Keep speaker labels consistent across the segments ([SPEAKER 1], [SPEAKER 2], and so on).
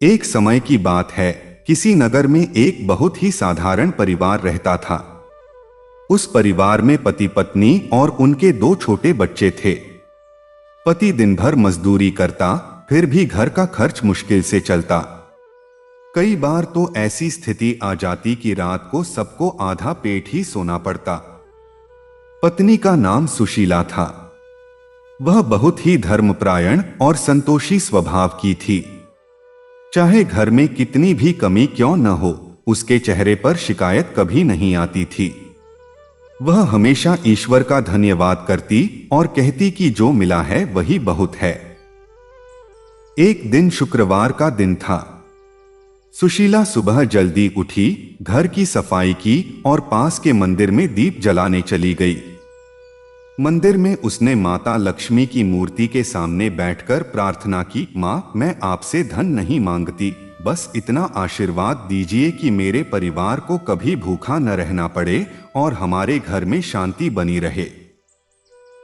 [SPEAKER 1] एक समय की बात है, किसी नगर में एक बहुत ही साधारण परिवार रहता था। उस परिवार में पति पत्नी और उनके दो छोटे बच्चे थे। पति दिन भर मजदूरी करता, फिर भी घर का खर्च मुश्किल से चलता। कई बार तो ऐसी स्थिति आ जाती कि रात को सबको आधा पेट ही सोना पड़ता। पत्नी का नाम सुशीला था। वह बहुत ही धर्मपरायण और संतोषी स्वभाव की थी। चाहे घर में कितनी भी कमी क्यों न हो, उसके चेहरे पर शिकायत कभी नहीं आती थी। वह हमेशा ईश्वर का धन्यवाद करती और कहती कि जो मिला है वही बहुत है। एक दिन शुक्रवार का दिन था। सुशीला सुबह जल्दी उठी, घर की सफाई की और पास के मंदिर में दीप जलाने चली गई। मंदिर में उसने माता लक्ष्मी की मूर्ति के सामने बैठकर प्रार्थना की, माँ, मैं आपसे धन नहीं मांगती, बस इतना आशीर्वाद दीजिए कि मेरे परिवार को कभी भूखा न रहना पड़े और हमारे घर में शांति बनी रहे।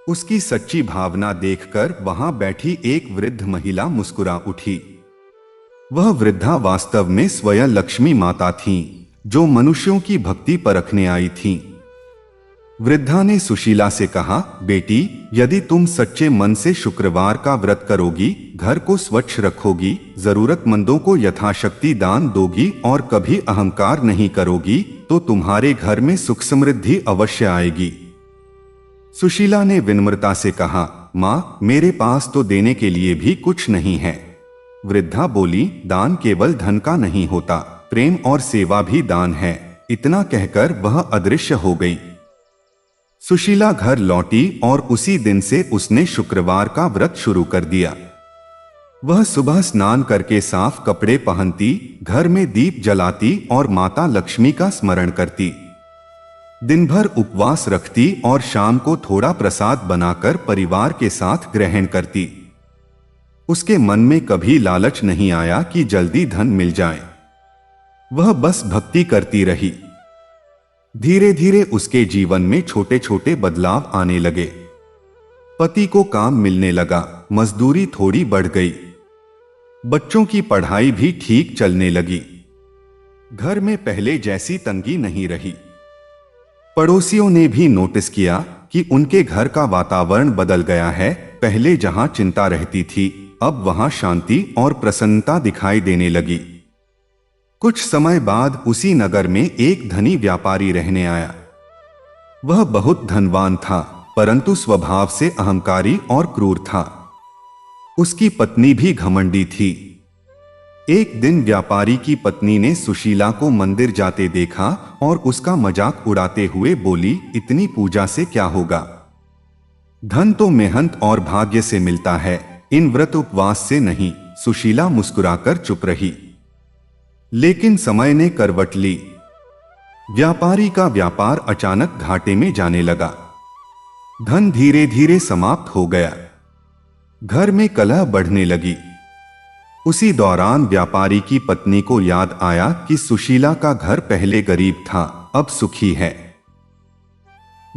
[SPEAKER 1] उसकी सच्ची भावना देखकर वहां बैठी एक वृद्ध महिला मुस्कुरा उठी। वह वृद्धा वास्तव में स्वयं लक्ष्मी माता थीं, जो मनुष्यों की भक्ति परखने आई थीं। वृद्धा ने सुशीला से कहा, बेटी, यदि तुम सच्चे मन से शुक्रवार का व्रत करोगी, घर को स्वच्छ रखोगी, जरूरतमंदों को यथाशक्ति दान दोगी और कभी अहंकार नहीं करोगी, तो तुम्हारे घर में सुख समृद्धि अवश्य आएगी। सुशीला ने विनम्रता से कहा, माँ, मेरे पास तो देने के लिए भी कुछ नहीं है। वृद्धा बोली, दान केवल धन का नहीं होता, प्रेम और सेवा भी दान है। इतना कहकर वह अदृश्य हो गई। सुशीला घर लौटी और उसी दिन से उसने शुक्रवार का व्रत शुरू कर दिया। वह सुबह स्नान करके साफ कपड़े पहनती, घर में दीप जलाती और माता लक्ष्मी का स्मरण करती। दिन भर उपवास रखती और शाम को थोड़ा प्रसाद बनाकर परिवार के साथ ग्रहण करती। उसके मन में कभी लालच नहीं आया कि जल्दी धन मिल जाए। वह बस भक्ति करती रही। धीरे धीरे उसके जीवन में छोटे छोटे बदलाव आने लगे। पति को काम मिलने लगा, मजदूरी थोड़ी बढ़ गई, बच्चों की पढ़ाई भी ठीक चलने लगी। घर में पहले जैसी तंगी नहीं रही। पड़ोसियों ने भी नोटिस किया कि उनके घर का वातावरण बदल गया है। पहले जहां चिंता रहती थी, अब वहां शांति और प्रसन्नता दिखाई देने लगी। कुछ समय बाद उसी नगर में एक धनी व्यापारी रहने आया। वह बहुत धनवान था, परंतु स्वभाव से अहंकारी और क्रूर था। उसकी पत्नी भी घमंडी थी। एक दिन व्यापारी की पत्नी ने सुशीला को मंदिर जाते देखा और उसका मजाक उड़ाते हुए बोली, इतनी पूजा से क्या होगा? धन तो मेहनत और भाग्य से मिलता है, इन व्रत उपवास से नहीं। सुशीला मुस्कुराकर चुप रही। लेकिन समय ने करवट ली। व्यापारी का व्यापार अचानक घाटे में जाने लगा। धन धीरे धीरे समाप्त हो गया। घर में कलह बढ़ने लगी। उसी दौरान व्यापारी की पत्नी को याद आया कि सुशीला का घर पहले गरीब था, अब सुखी है।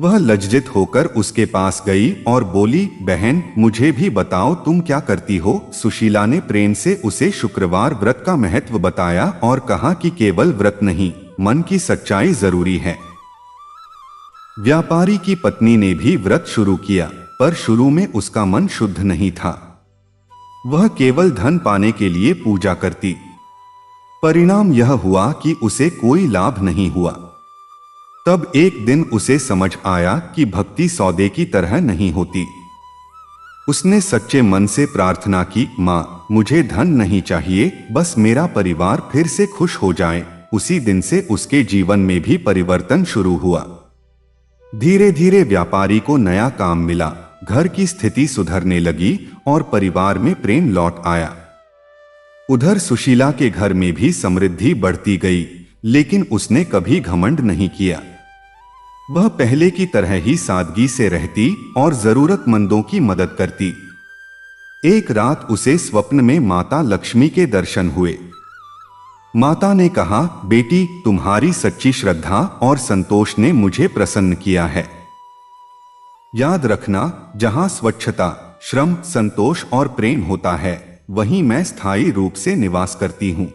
[SPEAKER 1] वह लज्जित होकर उसके पास गई और बोली, बहन, मुझे भी बताओ तुम क्या करती हो? सुशीला ने प्रेम से उसे शुक्रवार व्रत का महत्व बताया और कहा कि केवल व्रत नहीं, मन की सच्चाई जरूरी है। व्यापारी की पत्नी ने भी व्रत शुरू किया, पर शुरू में उसका मन शुद्ध नहीं था। वह केवल धन पाने के लिए पूजा करती। परिणाम यह हुआ कि उसे कोई लाभ नहीं हुआ। तब एक दिन उसे समझ आया कि भक्ति सौदे की तरह नहीं होती। उसने सच्चे मन से प्रार्थना की, माँ, मुझे धन नहीं चाहिए, बस मेरा परिवार फिर से खुश हो जाए। उसी दिन से उसके जीवन में भी परिवर्तन शुरू हुआ। धीरे धीरे व्यापारी को नया काम मिला, घर की स्थिति सुधरने लगी और परिवार में प्रेम लौट आया। उधर सुशीला के घर में भी समृद्धि बढ़ती गई, लेकिन उसने कभी घमंड नहीं किया। वह पहले की तरह ही सादगी से रहती और जरूरतमंदों की मदद करती। एक रात उसे स्वप्न में माता लक्ष्मी के दर्शन हुए। माता ने कहा, बेटी, तुम्हारी सच्ची श्रद्धा और संतोष ने मुझे प्रसन्न किया है। याद रखना, जहां स्वच्छता, श्रम, संतोष और प्रेम होता है, वहीं मैं स्थायी रूप से निवास करती हूँ।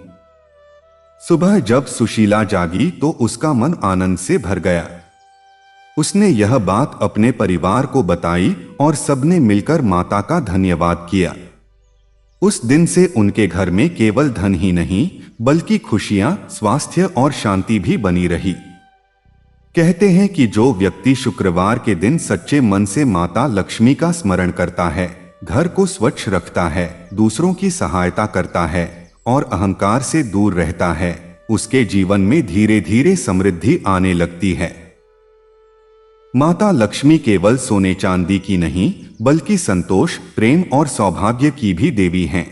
[SPEAKER 1] सुबह जब सुशीला जागी तो उसका मन आनंद से भर गया। उसने यह बात अपने परिवार को बताई और सबने मिलकर माता का धन्यवाद किया। उस दिन से उनके घर में केवल धन ही नहीं बल्कि खुशियां, स्वास्थ्य और शांति भी बनी रही। कहते हैं कि जो व्यक्ति शुक्रवार के दिन सच्चे मन से माता लक्ष्मी का स्मरण करता है, घर को स्वच्छ रखता है, दूसरों की सहायता करता है और अहंकार से दूर रहता है, उसके जीवन में धीरे धीरे समृद्धि आने लगती है। माता लक्ष्मी केवल सोने चांदी की नहीं बल्कि संतोष, प्रेम और सौभाग्य की भी देवी हैं।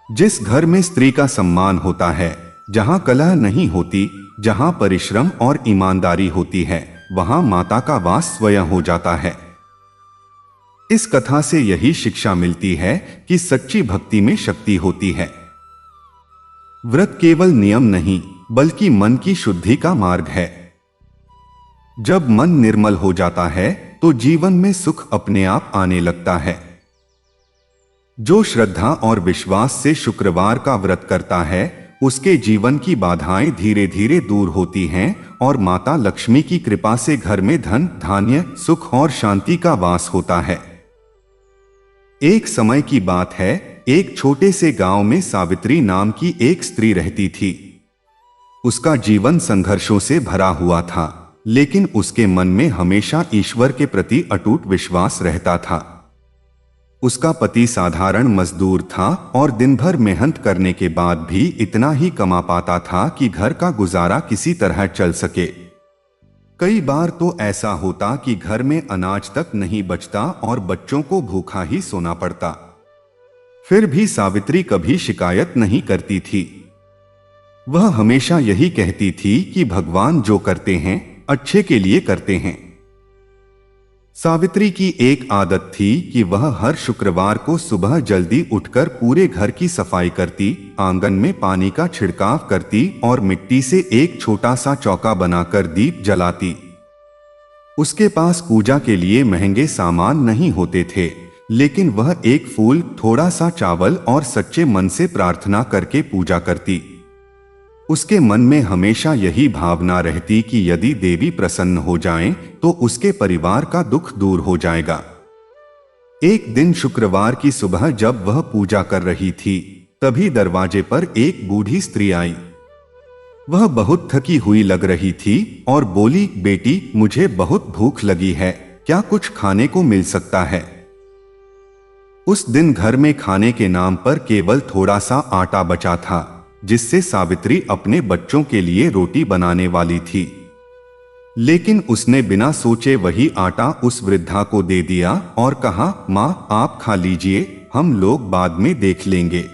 [SPEAKER 1] जिस घर में स्त्री का सम्मान होता है, जहां कलह नहीं होती, जहां परिश्रम और ईमानदारी होती है, वहां माता का वास स्वयं हो जाता है। इस कथा से यही शिक्षा मिलती है कि सच्ची भक्ति में शक्ति होती है। व्रत केवल नियम नहीं बल्कि मन की शुद्धि का मार्ग है। जब मन निर्मल हो जाता है तो जीवन में सुख अपने आप आने लगता है। जो श्रद्धा और विश्वास से शुक्रवार का व्रत करता है, उसके जीवन की बाधाएं धीरे धीरे दूर होती हैं और माता लक्ष्मी की कृपा से घर में धन, धान्य, सुख और शांति का वास होता है। एक समय की बात है, एक छोटे से गांव में सावित्री नाम की एक स्त्री रहती थी। उसका जीवन संघर्षों से भरा हुआ था, लेकिन उसके मन में हमेशा ईश्वर के प्रति अटूट विश्वास रहता था। उसका पति साधारण मजदूर था और दिन भर मेहनत करने के बाद भी इतना ही कमा पाता था कि घर का गुजारा किसी तरह चल सके। कई बार तो ऐसा होता कि घर में अनाज तक नहीं बचता और बच्चों को भूखा ही सोना पड़ता। फिर भी सावित्री कभी शिकायत नहीं करती थी। वह हमेशा यही कहती थी कि भगवान जो करते हैं अच्छे के लिए करते हैं। सावित्री की एक आदत थी कि वह हर शुक्रवार को सुबह जल्दी उठकर पूरे घर की सफाई करती, आंगन में पानी का छिड़काव करती और मिट्टी से एक छोटा सा चौका बनाकर दीप जलाती। उसके पास पूजा के लिए महंगे सामान नहीं होते थे, लेकिन वह एक फूल, थोड़ा सा चावल और सच्चे मन से प्रार्थना करके पूजा करती। उसके मन में हमेशा यही भावना रहती कि यदि देवी प्रसन्न हो जाएं, तो उसके परिवार का दुख दूर हो जाएगा। एक दिन शुक्रवार की सुबह जब वह पूजा कर रही थी, तभी दरवाजे पर एक बूढ़ी स्त्री आई। वह बहुत थकी हुई लग रही थी और बोली, बेटी, मुझे बहुत भूख लगी है, क्या कुछ खाने को मिल सकता है? उस दिन घर में खाने के नाम पर केवल थोड़ा सा आटा बचा था, जिससे सावित्री अपने बच्चों के लिए रोटी बनाने वाली थी। लेकिन उसने बिना सोचे वही आटा उस वृद्धा को दे दिया और कहा, माँ, आप खा लीजिए, हम लोग बाद में देख लेंगे।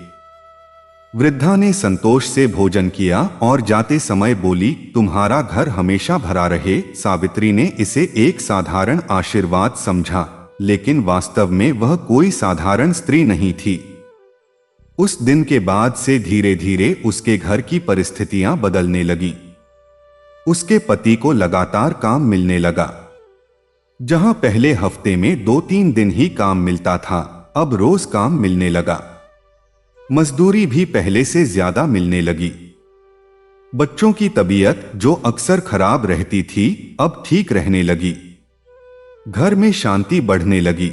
[SPEAKER 1] वृद्धा ने संतोष से भोजन किया और जाते समय बोली, तुम्हारा घर हमेशा भरा रहे। सावित्री ने इसे एक साधारण आशीर्वाद समझा, लेकिन वास्तव में वह कोई साधारण स्त्री नहीं थी। उस दिन के बाद से धीरे धीरे उसके घर की परिस्थितियां बदलने लगी। उसके पति को लगातार काम मिलने लगा। जहां पहले हफ्ते में 2-3 दिन ही काम मिलता था, अब रोज काम मिलने लगा। मजदूरी भी पहले से ज्यादा मिलने लगी। बच्चों की तबीयत, जो अक्सर खराब रहती थी, अब ठीक रहने लगी। घर में शांति बढ़ने लगी।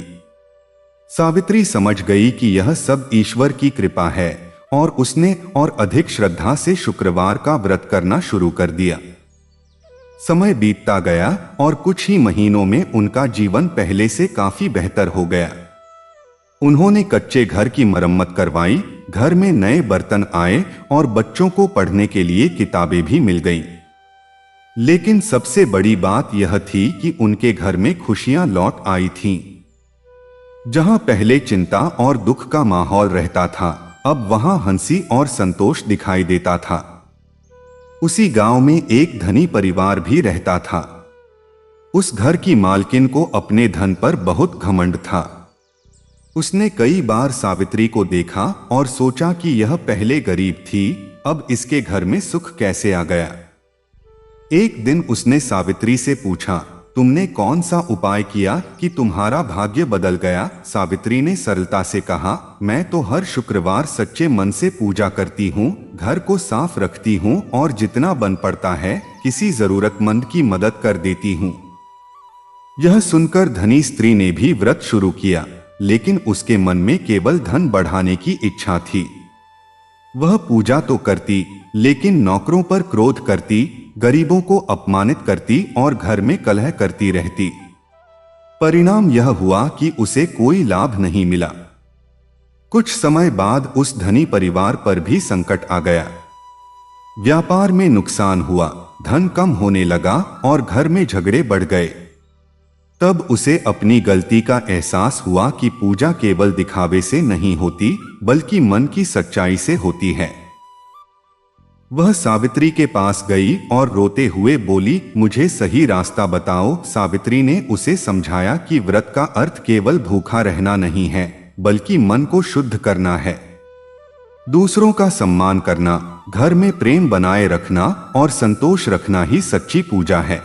[SPEAKER 1] सावित्री समझ गई कि यह सब ईश्वर की कृपा है और उसने और अधिक श्रद्धा से शुक्रवार का व्रत करना शुरू कर दिया। समय बीतता गया और कुछ ही महीनों में उनका जीवन पहले से काफी बेहतर हो गया। उन्होंने कच्चे घर की मरम्मत करवाई, घर में नए बर्तन आए और बच्चों को पढ़ने के लिए किताबें भी मिल गईं। लेकिन सबसे बड़ी बात यह थी कि उनके घर में खुशियां लौट आई थीं। जहां पहले चिंता और दुख का माहौल रहता था, अब वहां हंसी और संतोष दिखाई देता था। उसी गांव में एक धनी परिवार भी रहता था। उस घर की मालकिन को अपने धन पर बहुत घमंड था। उसने कई बार सावित्री को देखा और सोचा कि यह पहले गरीब थी, अब इसके घर में सुख कैसे आ गया। एक दिन उसने सावित्री से पूछा, तुमने कौन सा उपाय किया कि तुम्हारा भाग्य बदल गया? सावित्री ने सरलता से कहा, मैं तो हर शुक्रवार सच्चे मन से पूजा करती हूँ, घर को साफ रखती हूँ और जितना बन पड़ता है किसी जरूरतमंद की मदद कर देती हूँ। यह सुनकर धनी स्त्री ने भी व्रत शुरू किया, लेकिन उसके मन में केवल धन बढ़ाने की इच्छा थी। वह पूजा तो करती, लेकिन नौकरों पर क्रोध करती, गरीबों को अपमानित करती और घर में कलह करती रहती। परिणाम यह हुआ कि उसे कोई लाभ नहीं मिला। कुछ समय बाद उस धनी परिवार पर भी संकट आ गया। व्यापार में नुकसान हुआ, धन कम होने लगा और घर में झगड़े बढ़ गए। तब उसे अपनी गलती का एहसास हुआ कि पूजा केवल दिखावे से नहीं होती, बल्कि मन की सच्चाई से होती है। वह सावित्री के पास गई और रोते हुए बोली, मुझे सही रास्ता बताओ। सावित्री ने उसे समझाया कि व्रत का अर्थ केवल भूखा रहना नहीं है, बल्कि मन को शुद्ध करना है। दूसरों का सम्मान करना, घर में प्रेम बनाए रखना और संतोष रखना ही सच्ची पूजा है।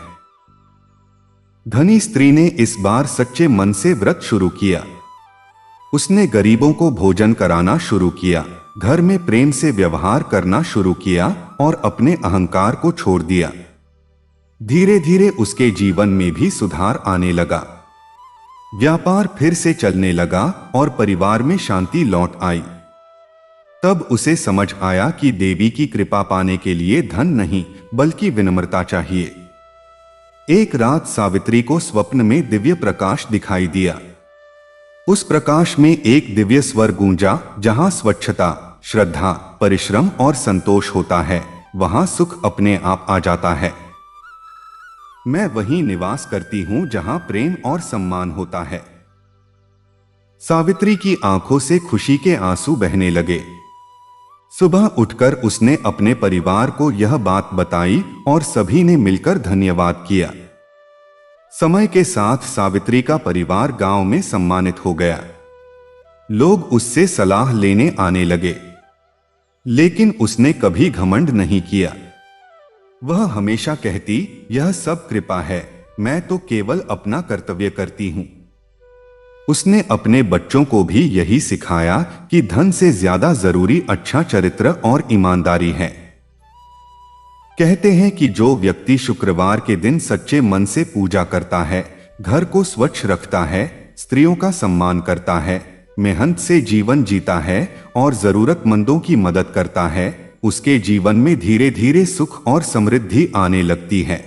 [SPEAKER 1] धनी स्त्री ने इस बार सच्चे मन से व्रत शुरू किया। उसने गरीबों को भोजन कराना शुरू किया, घर में प्रेम से व्यवहार करना शुरू किया और अपने अहंकार को छोड़ दिया। धीरे धीरे उसके जीवन में भी सुधार आने लगा। व्यापार फिर से चलने लगा और परिवार में शांति लौट आई। तब उसे समझ आया कि देवी की कृपा पाने के लिए धन नहीं, बल्कि विनम्रता चाहिए। एक रात सावित्री को स्वप्न में दिव्य प्रकाश दिखाई दिया। उस प्रकाश में एक दिव्य स्वर गूंजा, जहां स्वच्छता, श्रद्धा, परिश्रम और संतोष होता है, वहां सुख अपने आप आ जाता है। मैं वहीं निवास करती हूं जहां प्रेम और सम्मान होता है। सावित्री की आंखों से खुशी के आंसू बहने लगे। सुबह उठकर उसने अपने परिवार को यह बात बताई और सभी ने मिलकर धन्यवाद किया। समय के साथ सावित्री का परिवार गांव में सम्मानित हो गया। लोग उससे सलाह लेने आने लगे, लेकिन उसने कभी घमंड नहीं किया। वह हमेशा कहती, यह सब कृपा है, मैं तो केवल अपना कर्तव्य करती हूं। उसने अपने बच्चों को भी यही सिखाया कि धन से ज्यादा जरूरी अच्छा चरित्र और ईमानदारी है। कहते हैं कि जो व्यक्ति शुक्रवार के दिन सच्चे मन से पूजा करता है, घर को स्वच्छ रखता है, स्त्रियों का सम्मान करता है, मेहनत से जीवन जीता है और जरूरतमंदों की मदद करता है, उसके जीवन में धीरे धीरे सुख और समृद्धि आने लगती है।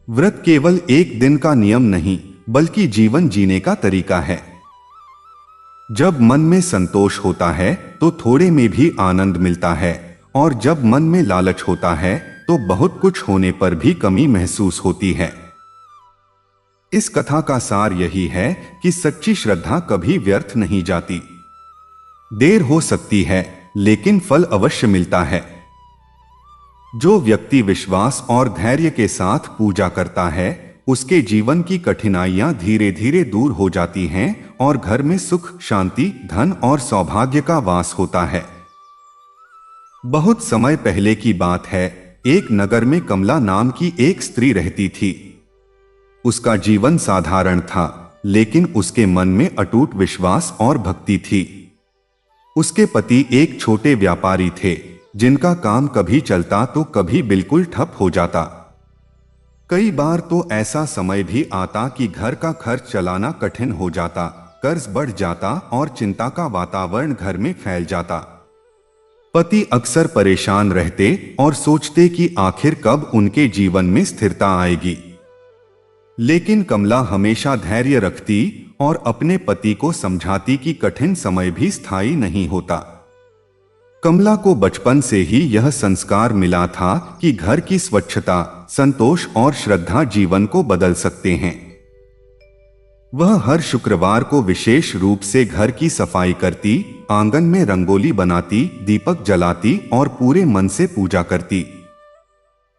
[SPEAKER 1] व्रत केवल एक दिन का नियम नहीं, बल्कि जीवन जीने का तरीका है। जब मन में संतोष होता है तो थोड़े में भी आनंद मिलता है, और जब मन में लालच होता है तो बहुत कुछ होने पर भी कमी महसूस होती है। इस कथा का सार यही है कि सच्ची श्रद्धा कभी व्यर्थ नहीं जाती। देर हो सकती है, लेकिन फल अवश्य मिलता है। जो व्यक्ति विश्वास और धैर्य के साथ पूजा करता है, उसके जीवन की कठिनाइयां धीरे धीरे दूर हो जाती हैं और घर में सुख, शांति, धन और सौभाग्य का वास होता है। बहुत समय पहले की बात है, एक नगर में कमला नाम की एक स्त्री रहती थी। उसका जीवन साधारण था, लेकिन उसके मन में अटूट विश्वास और भक्ति थी। उसके पति एक छोटे व्यापारी थे, जिनका काम कभी चलता तो कभी बिल्कुल ठप हो जाता। कई बार तो ऐसा समय भी आता कि घर का खर्च चलाना कठिन हो जाता, कर्ज बढ़ जाता और चिंता का वातावरण घर में फैल जाता। पति अक्सर परेशान रहते और सोचते कि आखिर कब उनके जीवन में स्थिरता आएगी। लेकिन कमला हमेशा धैर्य रखती और अपने पति को समझाती कि कठिन समय भी स्थायी नहीं होता। कमला को बचपन से ही यह संस्कार मिला था कि घर की स्वच्छता, संतोष और श्रद्धा जीवन को बदल सकते हैं। वह हर शुक्रवार को विशेष रूप से घर की सफाई करती, आंगन में रंगोली बनाती, दीपक जलाती और पूरे मन से पूजा करती।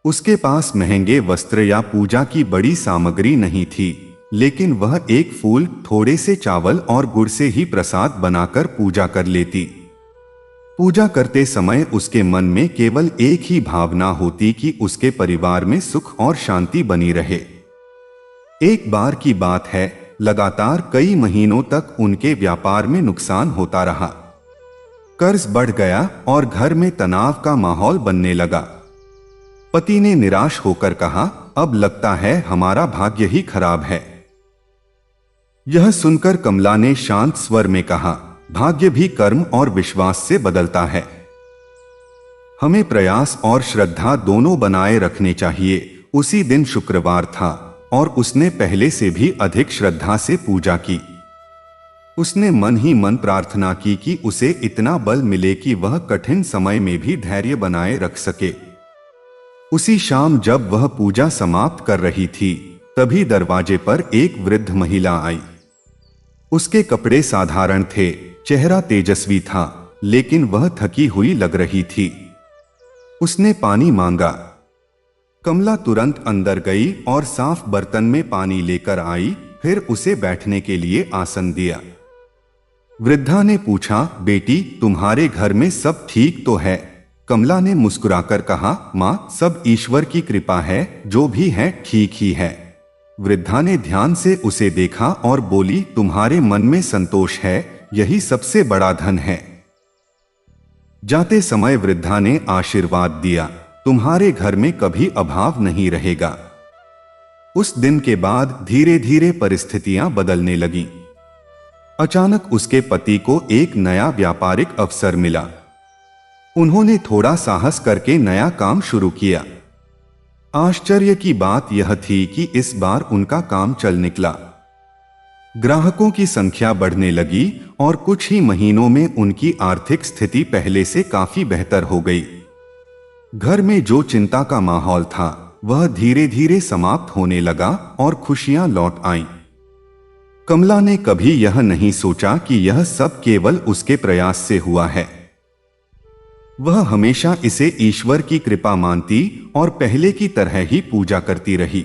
[SPEAKER 1] उसके पास महंगे वस्त्र या पूजा की बड़ी सामग्री नहीं थी, लेकिन वह एक फूल, थोड़े से चावल और गुड़ से ही प्रसाद बनाकर पूजा कर लेती। पूजा करते समय उसके मन में केवल एक ही भावना होती कि उसके परिवार में सुख और शांति बनी रहे। एक बार की बात है, लगातार कई महीनों तक उनके व्यापार में नुकसान होता रहा। कर्ज बढ़ गया और घर में तनाव का माहौल बनने लगा। पति ने निराश होकर कहा, अब लगता है हमारा भाग्य ही खराब है। यह सुनकर कमला ने शांत स्वर में कहा, भाग्य भी कर्म और विश्वास से बदलता है। हमें प्रयास और श्रद्धा दोनों बनाए रखने चाहिए। उसी दिन शुक्रवार था और उसने पहले से भी अधिक श्रद्धा से पूजा की। उसने मन ही मन प्रार्थना की कि उसे इतना बल मिले कि वह कठिन समय में भी धैर्य बनाए रख सके। उसी शाम जब वह पूजा समाप्त कर रही थी, तभी दरवाजे पर एक वृद्ध महिला आई। उसके कपड़े साधारण थे, चेहरा तेजस्वी था, लेकिन वह थकी हुई लग रही थी। उसने पानी मांगा। कमला तुरंत अंदर गई और साफ बर्तन में पानी लेकर आई, फिर उसे बैठने के लिए आसन दिया। वृद्धा ने पूछा, बेटी तुम्हारे घर में सब ठीक तो है? कमला ने मुस्कुराकर कहा, माँ सब ईश्वर की कृपा है, जो भी है ठीक ही है। वृद्धा ने ध्यान से उसे देखा और बोली, तुम्हारे मन में संतोष है, यही सबसे बड़ा धन है। जाते समय वृद्धा ने आशीर्वाद दिया, तुम्हारे घर में कभी अभाव नहीं रहेगा। उस दिन के बाद धीरे धीरे परिस्थितियां बदलने लगीं। अचानक उसके पति को एक नया व्यापारिक अवसर मिला। उन्होंने थोड़ा साहस करके नया काम शुरू किया। आश्चर्य की बात यह थी कि इस बार उनका काम चल निकला। ग्राहकों की संख्या बढ़ने लगी और कुछ ही महीनों में उनकी आर्थिक स्थिति पहले से काफी बेहतर हो गई। घर में जो चिंता का माहौल था वह धीरे धीरे समाप्त होने लगा और खुशियां लौट आईं। कमला ने कभी यह नहीं सोचा कि यह सब केवल उसके प्रयास से हुआ है। वह हमेशा इसे ईश्वर की कृपा मानती और पहले की तरह ही पूजा करती रही।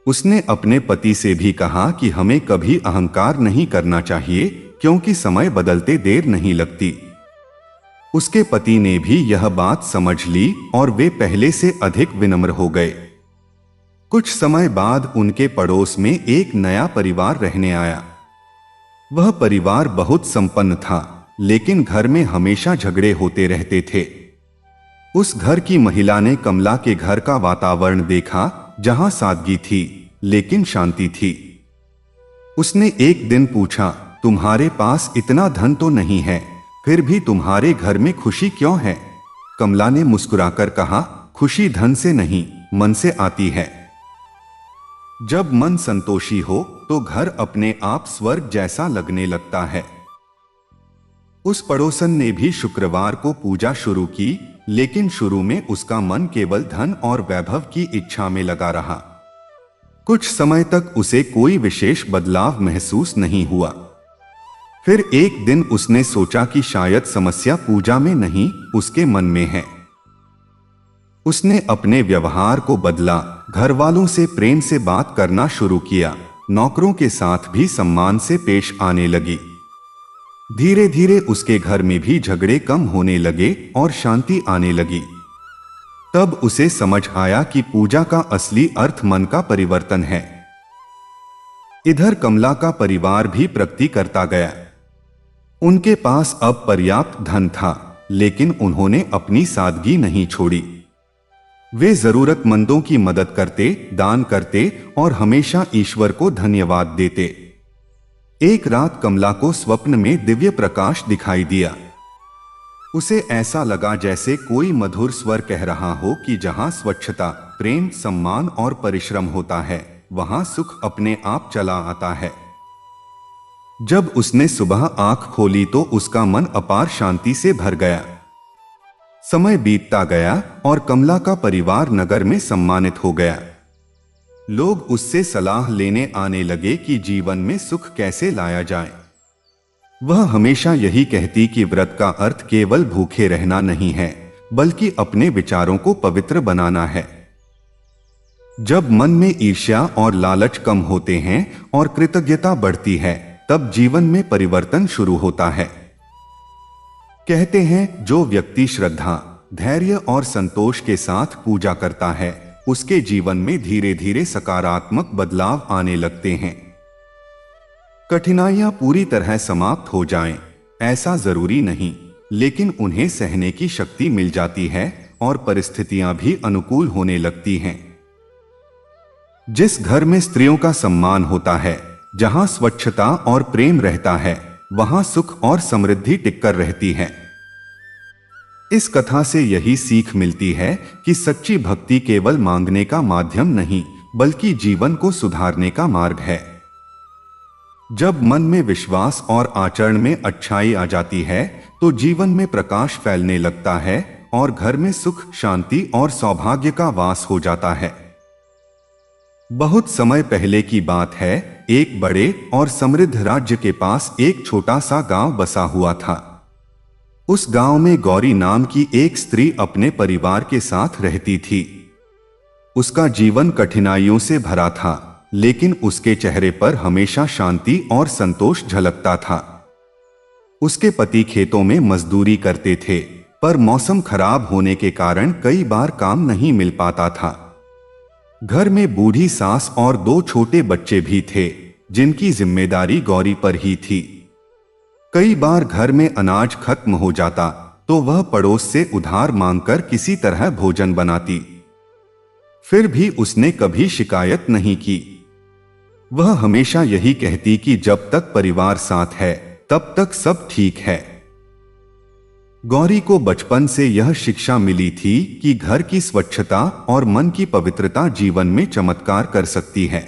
[SPEAKER 1] उसने अपने पति से भी कहा कि हमें कभी अहंकार नहीं करना चाहिए, क्योंकि समय बदलते देर नहीं लगती। उसके पति ने भी यह बात समझ ली और वे पहले से अधिक विनम्र हो गए। कुछ समय बाद उनके पड़ोस में एक नया परिवार रहने आया। वह परिवार बहुत संपन्न था, लेकिन घर में हमेशा झगड़े होते रहते थे। उस घर की महिला ने कमला के घर का वातावरण देखा, जहां सादगी थी लेकिन शांति थी। उसने एक दिन पूछा, तुम्हारे पास इतना धन तो नहीं है, फिर भी तुम्हारे घर में खुशी क्यों है? कमला ने मुस्कुराकर कहा, खुशी धन से नहीं, मन से आती है। जब मन संतोषी हो तो घर अपने आप स्वर्ग जैसा लगने लगता है। उस पड़ोसन ने भी शुक्रवार को पूजा शुरू की, लेकिन शुरू में उसका मन केवल धन और वैभव की इच्छा में लगा रहा। कुछ समय तक उसे कोई विशेष बदलाव महसूस नहीं हुआ। फिर एक दिन उसने सोचा कि शायद समस्या पूजा में नहीं, उसके मन में है। उसने अपने व्यवहार को बदला, घर वालों से प्रेम से बात करना शुरू किया, नौकरों के साथ भी सम्मान से पेश आने लगी। धीरे धीरे उसके घर में भी झगड़े कम होने लगे और शांति आने लगी। तब उसे समझ आया कि पूजा का असली अर्थ मन का परिवर्तन है। इधर कमला का परिवार भी प्रगति करता गया। उनके पास अब पर्याप्त धन था, लेकिन उन्होंने अपनी सादगी नहीं छोड़ी। वे जरूरतमंदों की मदद करते, दान करते और हमेशा ईश्वर को धन्यवाद देते। एक रात कमला को स्वप्न में दिव्य प्रकाश दिखाई दिया। उसे ऐसा लगा जैसे कोई मधुर स्वर कह रहा हो कि जहां स्वच्छता, प्रेम, सम्मान और परिश्रम होता है, वहां सुख अपने आप चला आता है। जब उसने सुबह आंख खोली तो उसका मन अपार शांति से भर गया। समय बीतता गया और कमला का परिवार नगर में सम्मानित हो गया। लोग उससे सलाह लेने आने लगे कि जीवन में सुख कैसे लाया जाए। वह हमेशा यही कहती कि व्रत का अर्थ केवल भूखे रहना नहीं है, बल्कि अपने विचारों को पवित्र बनाना है। जब मन में ईर्ष्या और लालच कम होते हैं और कृतज्ञता बढ़ती है, तब जीवन में परिवर्तन शुरू होता है। कहते हैं, जो व्यक्ति श्रद्धा, धैर्य और संतोष के साथ पूजा करता है, उसके जीवन में धीरे धीरे सकारात्मक बदलाव आने लगते हैं। कठिनाइयां पूरी तरह समाप्त हो जाएं, ऐसा जरूरी नहीं, लेकिन उन्हें सहने की शक्ति मिल जाती है और परिस्थितियां भी अनुकूल होने लगती हैं। जिस घर में स्त्रियों का सम्मान होता है, जहां स्वच्छता और प्रेम रहता है, वहां सुख और समृद्धि टिककर रहती है। इस कथा से यही सीख मिलती है कि सच्ची भक्ति केवल मांगने का माध्यम नहीं, बल्कि जीवन को सुधारने का मार्ग है। जब मन में विश्वास और आचरण में अच्छाई आ जाती है, तो जीवन में प्रकाश फैलने लगता है और घर में सुख, शांति और सौभाग्य का वास हो जाता है। बहुत समय पहले की बात है, एक बड़े और समृद्ध राज्य के पास एक छोटा सा गांव बसा हुआ था। उस गांव में गौरी नाम की एक स्त्री अपने परिवार के साथ रहती थी। उसका जीवन कठिनाइयों से भरा था, लेकिन उसके चेहरे पर हमेशा शांति और संतोष झलकता था। उसके पति खेतों में मजदूरी करते थे, पर मौसम खराब होने के कारण कई बार काम नहीं मिल पाता था। घर में बूढ़ी सास और 2 छोटे बच्चे भी थे, जिनकी जिम्मेदारी गौरी पर ही थी। कई बार घर में अनाज खत्म हो जाता तो वह पड़ोस से उधार मांगकर किसी तरह भोजन बनाती। फिर भी उसने कभी शिकायत नहीं की। वह हमेशा यही कहती कि जब तक परिवार साथ है, तब तक सब ठीक है। गौरी को बचपन से यह शिक्षा मिली थी कि घर की स्वच्छता और मन की पवित्रता जीवन में चमत्कार कर सकती है।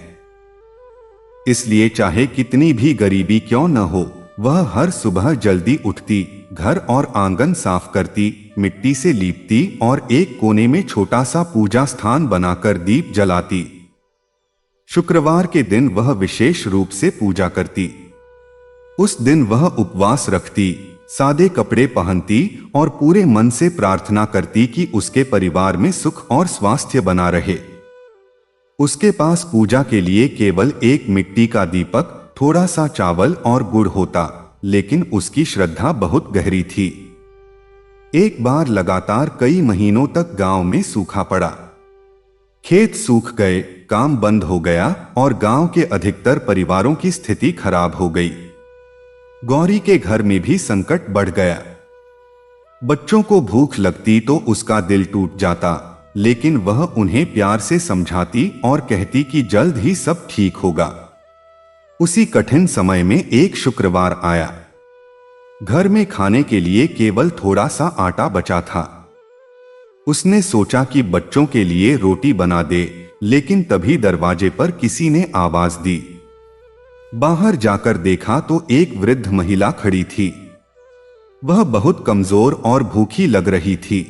[SPEAKER 1] इसलिए चाहे कितनी भी गरीबी क्यों न हो, वह हर सुबह जल्दी उठती, घर और आंगन साफ करती, मिट्टी से लीपती और एक कोने में छोटा सा पूजा स्थान बनाकर दीप जलाती। शुक्रवार के दिन वह विशेष रूप से पूजा करती। उस दिन वह उपवास रखती, सादे कपड़े पहनती और पूरे मन से प्रार्थना करती कि उसके परिवार में सुख और स्वास्थ्य बना रहे। उसके पास पूजा के लिए केवल एक मिट्टी का दीपक, थोड़ा सा चावल और गुड़ होता, लेकिन उसकी श्रद्धा बहुत गहरी थी। एक बार लगातार कई महीनों तक गांव में सूखा पड़ा। खेत सूख गए, काम बंद हो गया और गांव के अधिकतर परिवारों की स्थिति खराब हो गई। गौरी के घर में भी संकट बढ़ गया। बच्चों को भूख लगती तो उसका दिल टूट जाता, लेकिन वह उन्हें प्यार से समझाती और कहती कि जल्द ही सब ठीक होगा। उसी कठिन समय में एक शुक्रवार आया। घर में खाने के लिए केवल थोड़ा सा आटा बचा था। उसने सोचा कि बच्चों के लिए रोटी बना दे, लेकिन तभी दरवाजे पर किसी ने आवाज दी। बाहर जाकर देखा तो एक वृद्ध महिला खड़ी थी। वह बहुत कमजोर और भूखी लग रही थी।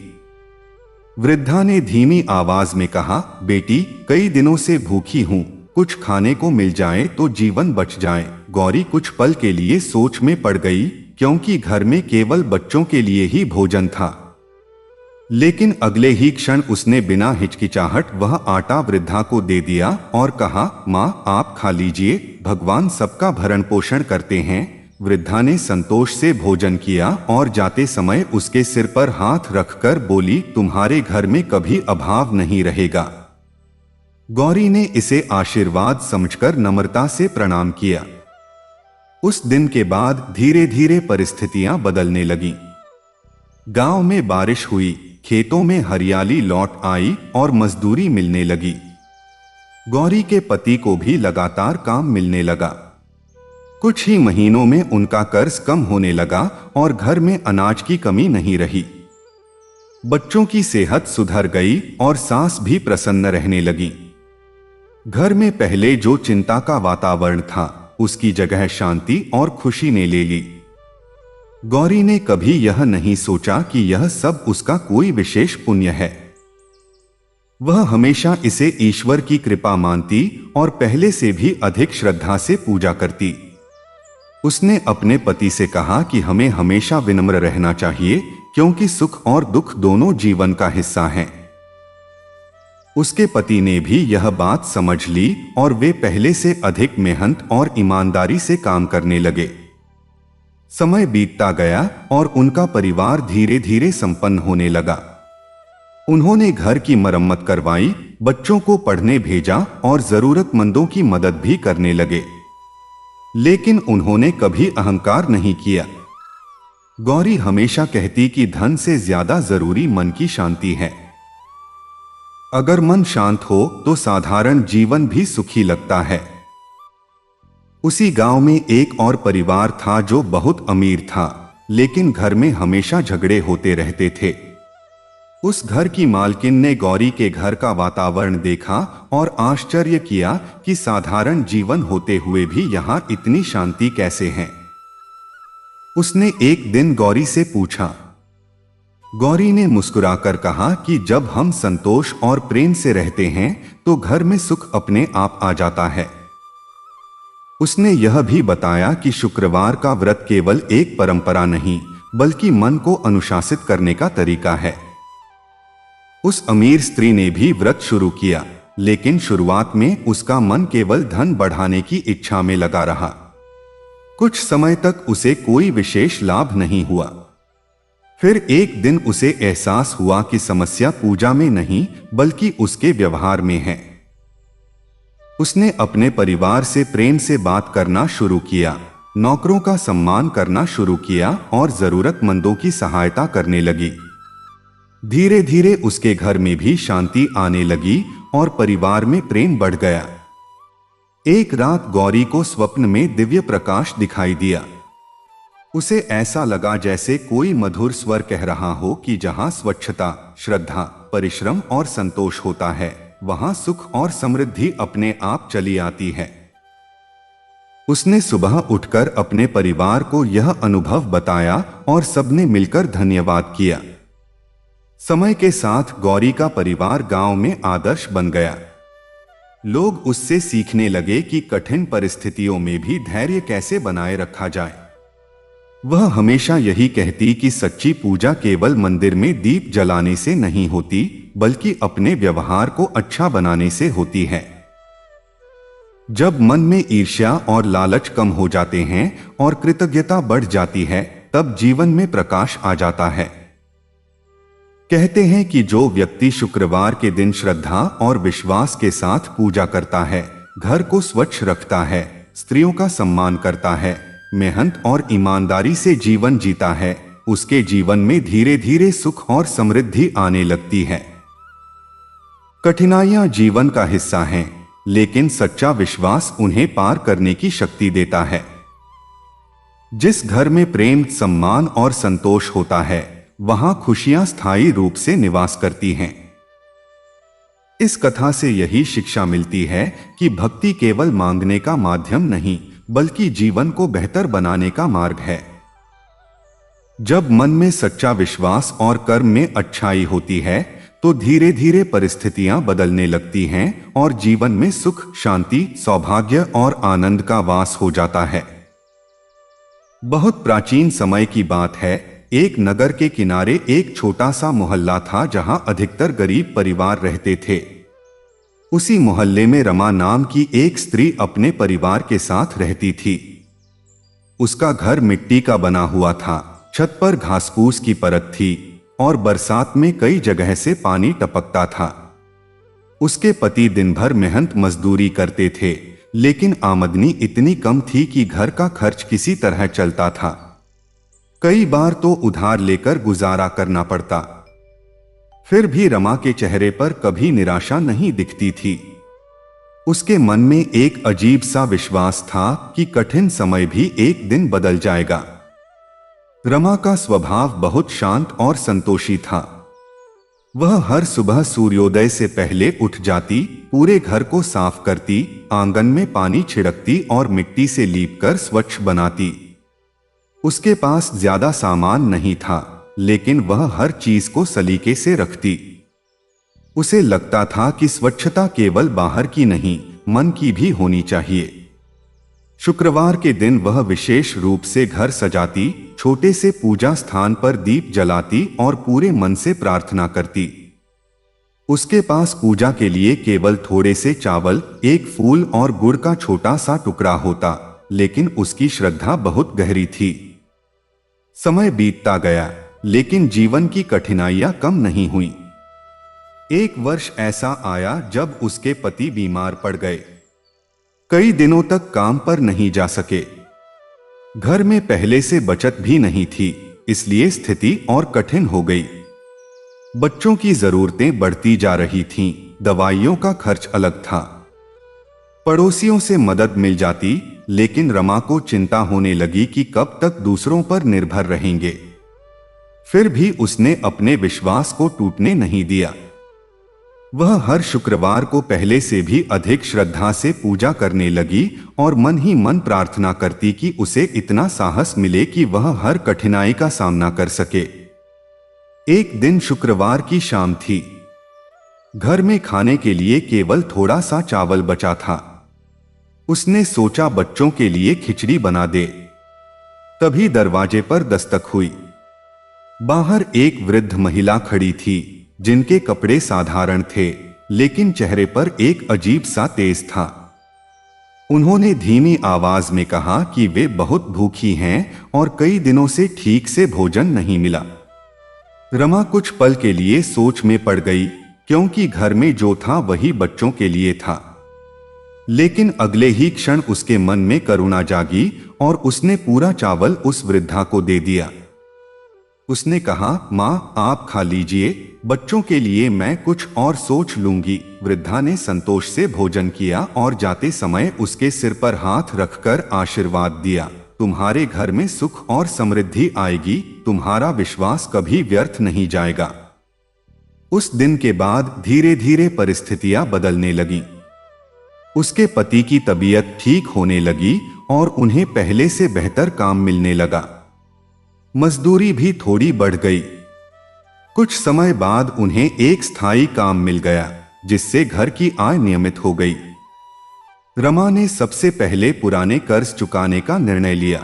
[SPEAKER 1] वृद्धा ने धीमी आवाज में कहा, बेटी, कई दिनों से भूखी हूं, कुछ खाने को मिल जाए तो जीवन बच जाए। गौरी कुछ पल के लिए सोच में पड़ गई, क्योंकि घर में केवल बच्चों के लिए ही भोजन था। लेकिन अगले ही क्षण उसने बिना हिचकिचाहट वह आटा वृद्धा को दे दिया और कहा, माँ, आप खा लीजिए, भगवान सबका भरण पोषण करते हैं। वृद्धा ने संतोष से भोजन किया और जाते समय उसके सिर पर हाथ रखकर बोली, तुम्हारे घर में कभी अभाव नहीं रहेगा। गौरी ने इसे आशीर्वाद समझकर नम्रता से प्रणाम किया। उस दिन के बाद धीरे धीरे परिस्थितियां बदलने लगीं। गांव में बारिश हुई, खेतों में हरियाली लौट आई और मजदूरी मिलने लगी। गौरी के पति को भी लगातार काम मिलने लगा। कुछ ही महीनों में उनका कर्ज कम होने लगा और घर में अनाज की कमी नहीं रही। बच्चों की सेहत सुधर गई और सास भी प्रसन्न रहने लगी। घर में पहले जो चिंता का वातावरण था, उसकी जगह शांति और खुशी ने ले ली। गौरी ने कभी यह नहीं सोचा कि यह सब उसका कोई विशेष पुण्य है। वह हमेशा इसे ईश्वर की कृपा मानती और पहले से भी अधिक श्रद्धा से पूजा करती। उसने अपने पति से कहा कि हमें हमेशा विनम्र रहना चाहिए, क्योंकि सुख और दुख दोनों जीवन का हिस्सा हैं। उसके पति ने भी यह बात समझ ली और वे पहले से अधिक मेहनत और ईमानदारी से काम करने लगे। समय बीतता गया और उनका परिवार धीरे धीरे संपन्न होने लगा। उन्होंने घर की मरम्मत करवाई, बच्चों को पढ़ने भेजा और जरूरतमंदों की मदद भी करने लगे। लेकिन उन्होंने कभी अहंकार नहीं किया। गौरी हमेशा कहती कि धन से ज्यादा जरूरी मन की शांति है। अगर मन शांत हो तो साधारण जीवन भी सुखी लगता है। उसी गांव में एक और परिवार था जो बहुत अमीर था, लेकिन घर में हमेशा झगड़े होते रहते थे। उस घर की मालकिन ने गौरी के घर का वातावरण देखा और आश्चर्य किया कि साधारण जीवन होते हुए भी यहाँ इतनी शांति कैसे है। उसने एक दिन गौरी से पूछा। गौरी ने मुस्कुराकर कहा कि जब हम संतोष और प्रेम से रहते हैं तो घर में सुख अपने आप आ जाता है। उसने यह भी बताया कि शुक्रवार का व्रत केवल एक परंपरा नहीं, बल्कि मन को अनुशासित करने का तरीका है। उस अमीर स्त्री ने भी व्रत शुरू किया, लेकिन शुरुआत में उसका मन केवल धन बढ़ाने की इच्छा में लगा रहा। कुछ समय तक उसे कोई विशेष लाभ नहीं हुआ। फिर एक दिन उसे एहसास हुआ कि समस्या पूजा में नहीं, बल्कि उसके व्यवहार में है। उसने अपने परिवार से प्रेम से बात करना शुरू किया, नौकरों का सम्मान करना शुरू किया और जरूरतमंदों की सहायता करने लगी। धीरे धीरे उसके घर में भी शांति आने लगी और परिवार में प्रेम बढ़ गया। एक रात गौरी को स्वप्न में दिव्य प्रकाश दिखाई दिया। उसे ऐसा लगा जैसे कोई मधुर स्वर कह रहा हो कि जहां स्वच्छता, श्रद्धा, परिश्रम और संतोष होता है, वहां सुख और समृद्धि अपने आप चली आती है। उसने सुबह उठकर अपने परिवार को यह अनुभव बताया और सबने मिलकर धन्यवाद किया। समय के साथ गौरी का परिवार गांव में आदर्श बन गया। लोग उससे सीखने लगे कि कठिन परिस्थितियों में भी धैर्य कैसे बनाए रखा जाए। वह हमेशा यही कहती कि सच्ची पूजा केवल मंदिर में दीप जलाने से नहीं होती, बल्कि अपने व्यवहार को अच्छा बनाने से होती है। जब मन में ईर्ष्या और लालच कम हो जाते हैं और कृतज्ञता बढ़ जाती है, तब जीवन में प्रकाश आ जाता है। कहते हैं कि जो व्यक्ति शुक्रवार के दिन श्रद्धा और विश्वास के साथ पूजा करता है, घर को स्वच्छ रखता है, स्त्रियों का सम्मान करता है, मेहनत और ईमानदारी से जीवन जीता है, उसके जीवन में धीरे धीरे सुख और समृद्धि आने लगती है। कठिनाइयां जीवन का हिस्सा हैं, लेकिन सच्चा विश्वास उन्हें पार करने की शक्ति देता है। जिस घर में प्रेम, सम्मान और संतोष होता है, वहां खुशियां स्थायी रूप से निवास करती हैं। इस कथा से यही शिक्षा मिलती है कि भक्ति केवल मांगने का माध्यम नहीं, बल्कि जीवन को बेहतर बनाने का मार्ग है। जब मन में सच्चा विश्वास और कर्म में अच्छाई होती है, तो धीरे धीरे परिस्थितियां बदलने लगती हैं और जीवन में सुख, शांति, सौभाग्य और आनंद का वास हो जाता है। बहुत प्राचीन समय की बात है, एक नगर के किनारे एक छोटा सा मोहल्ला था जहां अधिकतर गरीब परिवार रहते थे। उसी मोहल्ले में रमा नाम की एक स्त्री अपने परिवार के साथ रहती थी। उसका घर मिट्टी का बना हुआ था, छत पर घास-फूस की परत थी और बरसात में कई जगह से पानी टपकता था। उसके पति दिन भर मेहनत मजदूरी करते थे, लेकिन आमदनी इतनी कम थी कि घर का खर्च किसी तरह चलता था। कई बार तो उधार लेकर गुजारा करना पड़ता। फिर भी रमा के चेहरे पर कभी निराशा नहीं दिखती थी। उसके मन में एक अजीब सा विश्वास था कि कठिन समय भी एक दिन बदल जाएगा। रमा का स्वभाव बहुत शांत और संतोषी था। वह हर सुबह सूर्योदय से पहले उठ जाती, पूरे घर को साफ करती, आंगन में पानी छिड़कती और मिट्टी से लीपकर स्वच्छ बनाती। उसके पास ज्यादा सामान नहीं था, लेकिन वह हर चीज को सलीके से रखती। उसे लगता था कि स्वच्छता केवल बाहर की नहीं, मन की भी होनी चाहिए। शुक्रवार के दिन वह विशेष रूप से घर सजाती, छोटे से पूजा स्थान पर दीप जलाती और पूरे मन से प्रार्थना करती। उसके पास पूजा के लिए केवल थोड़े से चावल, एक फूल और गुड़ का छोटा सा टुकड़ा होता, लेकिन उसकी श्रद्धा बहुत गहरी थी। समय बीतता गया, लेकिन जीवन की कठिनाइयां कम नहीं हुई। एक वर्ष ऐसा आया जब उसके पति बीमार पड़ गए। कई दिनों तक काम पर नहीं जा सके। घर में पहले से बचत भी नहीं थी, इसलिए स्थिति और कठिन हो गई। बच्चों की जरूरतें बढ़ती जा रही थीं, दवाइयों का खर्च अलग था। पड़ोसियों से मदद मिल जाती, लेकिन रमा को चिंता होने लगी कि कब तक दूसरों पर निर्भर रहेंगे। फिर भी उसने अपने विश्वास को टूटने नहीं दिया। वह हर शुक्रवार को पहले से भी अधिक श्रद्धा से पूजा करने लगी और मन ही मन प्रार्थना करती कि उसे इतना साहस मिले कि वह हर कठिनाई का सामना कर सके। एक दिन शुक्रवार की शाम थी। घर में खाने के लिए केवल थोड़ा सा चावल बचा था। उसने सोचा बच्चों के लिए खिचड़ी बना दे। तभी दरवाजे पर दस्तक हुई। बाहर एक वृद्ध महिला खड़ी थी, जिनके कपड़े साधारण थे, लेकिन चेहरे पर एक अजीब सा तेज था। उन्होंने धीमी आवाज में कहा कि वे बहुत भूखी हैं और कई दिनों से ठीक से भोजन नहीं मिला। रमा कुछ पल के लिए सोच में पड़ गई, क्योंकि घर में जो था वही बच्चों के लिए था। लेकिन अगले ही क्षण उसके मन में करुणा जागी और उसने पूरा चावल उस वृद्धा को दे दिया। उसने कहा, माँ आप खा लीजिए, बच्चों के लिए मैं कुछ और सोच लूंगी। वृद्धा ने संतोष से भोजन किया और जाते समय उसके सिर पर हाथ रखकर आशीर्वाद दिया, तुम्हारे घर में सुख और समृद्धि आएगी, तुम्हारा विश्वास कभी व्यर्थ नहीं जाएगा। उस दिन के बाद धीरे धीरे परिस्थितियां बदलने लगीं। उसके पति की तबीयत ठीक होने लगी और उन्हें पहले से बेहतर काम मिलने लगा। मजदूरी भी थोड़ी बढ़ गई। कुछ समय बाद उन्हें एक स्थायी काम मिल गया, जिससे घर की आय नियमित हो गई। रमा ने सबसे पहले पुराने कर्ज चुकाने का निर्णय लिया।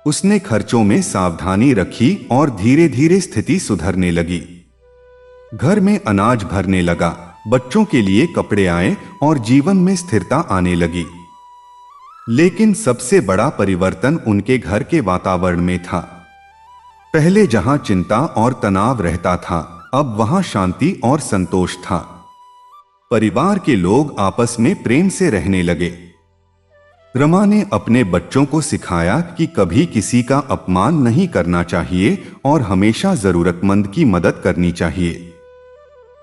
[SPEAKER 1] उसने खर्चों में सावधानी रखी और धीरे धीरे स्थिति सुधरने लगी। घर में अनाज भरने लगा, बच्चों के लिए कपड़े आए और जीवन में स्थिरता आने लगी। लेकिन सबसे बड़ा परिवर्तन उनके घर के वातावरण में था। पहले जहां चिंता और तनाव रहता था, अब वहां शांति और संतोष था। परिवार के लोग आपस में प्रेम से रहने लगे। रमा ने अपने बच्चों को सिखाया कि कभी किसी का अपमान नहीं करना चाहिए और हमेशा जरूरतमंद की मदद करनी चाहिए।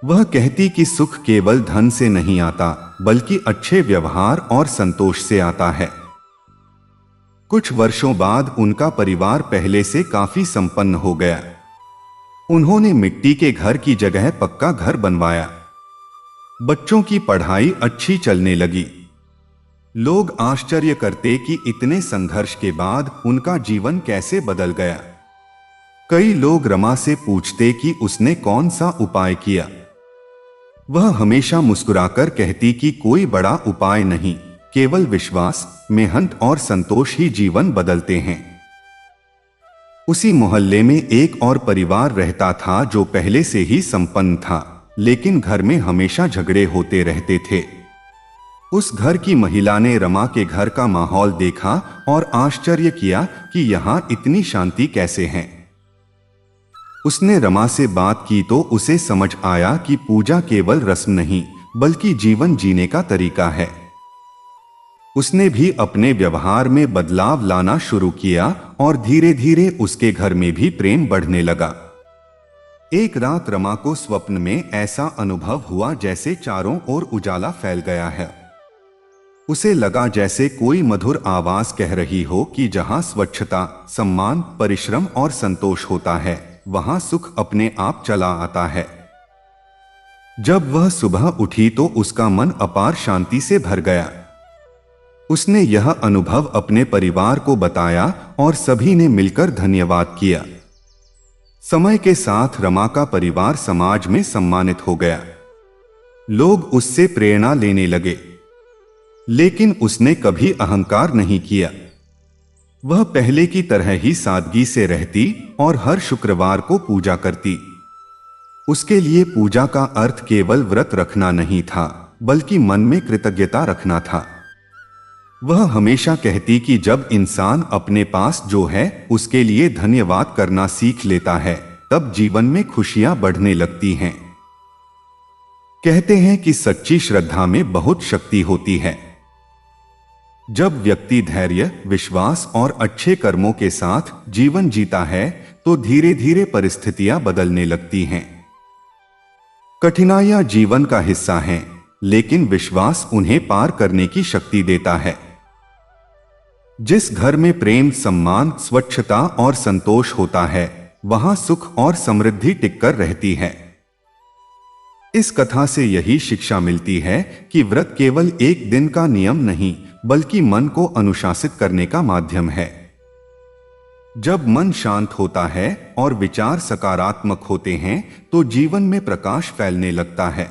[SPEAKER 1] वह कहती कि सुख केवल धन से नहीं आता, बल्कि अच्छे व्यवहार और संतोष से आता है। कुछ वर्षों बाद उनका परिवार पहले से काफी संपन्न हो गया। उन्होंने मिट्टी के घर की जगह पक्का घर बनवाया। बच्चों की पढ़ाई अच्छी चलने लगी। लोग आश्चर्य करते कि इतने संघर्ष के बाद उनका जीवन कैसे बदल गया। कई लोग रमा से पूछते कि उसने कौन सा उपाय किया। वह हमेशा मुस्कुराकर कहती कि कोई बड़ा उपाय नहीं, केवल विश्वास, मेहनत और संतोष ही जीवन बदलते हैं। उसी मोहल्ले में एक और परिवार रहता था जो पहले से ही संपन्न था, लेकिन घर में हमेशा झगड़े होते रहते थे। उस घर की महिला ने रमा के घर का माहौल देखा और आश्चर्य किया कि यहाँ इतनी शांति कैसे है। उसने रमा से बात की तो उसे समझ आया कि पूजा केवल रस्म नहीं, बल्कि जीवन जीने का तरीका है। उसने भी अपने व्यवहार में बदलाव लाना शुरू किया और धीरे धीरे उसके घर में भी प्रेम बढ़ने लगा। एक रात रमा को स्वप्न में ऐसा अनुभव हुआ जैसे चारों ओर उजाला फैल गया है। उसे लगा जैसे कोई मधुर आवाज कह रही हो कि जहां स्वच्छता, सम्मान, परिश्रम और संतोष होता है, वहां सुख अपने आप चला आता है। जब वह सुबह उठी तो उसका मन अपार शांति से भर गया। उसने यह अनुभव अपने परिवार को बताया और सभी ने मिलकर धन्यवाद किया। समय के साथ रमा का परिवार समाज में सम्मानित हो गया। लोग उससे प्रेरणा लेने लगे, लेकिन उसने कभी अहंकार नहीं किया। वह पहले की तरह ही सादगी से रहती और हर शुक्रवार को पूजा करती। उसके लिए पूजा का अर्थ केवल व्रत रखना नहीं था, बल्कि मन में कृतज्ञता रखना था। वह हमेशा कहती कि जब इंसान अपने पास जो है उसके लिए धन्यवाद करना सीख लेता है, तब जीवन में खुशियां बढ़ने लगती हैं। कहते हैं कि सच्ची श्रद्धा में बहुत शक्ति होती है। जब व्यक्ति धैर्य, विश्वास और अच्छे कर्मों के साथ जीवन जीता है तो धीरे धीरे परिस्थितियां बदलने लगती हैं। कठिनाइयां जीवन का हिस्सा हैं, लेकिन विश्वास उन्हें पार करने की शक्ति देता है। जिस घर में प्रेम, सम्मान, स्वच्छता और संतोष होता है, वहां सुख और समृद्धि टिककर रहती है। इस कथा से यही शिक्षा मिलती है कि व्रत केवल एक दिन का नियम नहीं, बल्कि मन को अनुशासित करने का माध्यम है। जब मन शांत होता है और विचार सकारात्मक होते हैं, तो जीवन में प्रकाश फैलने लगता है।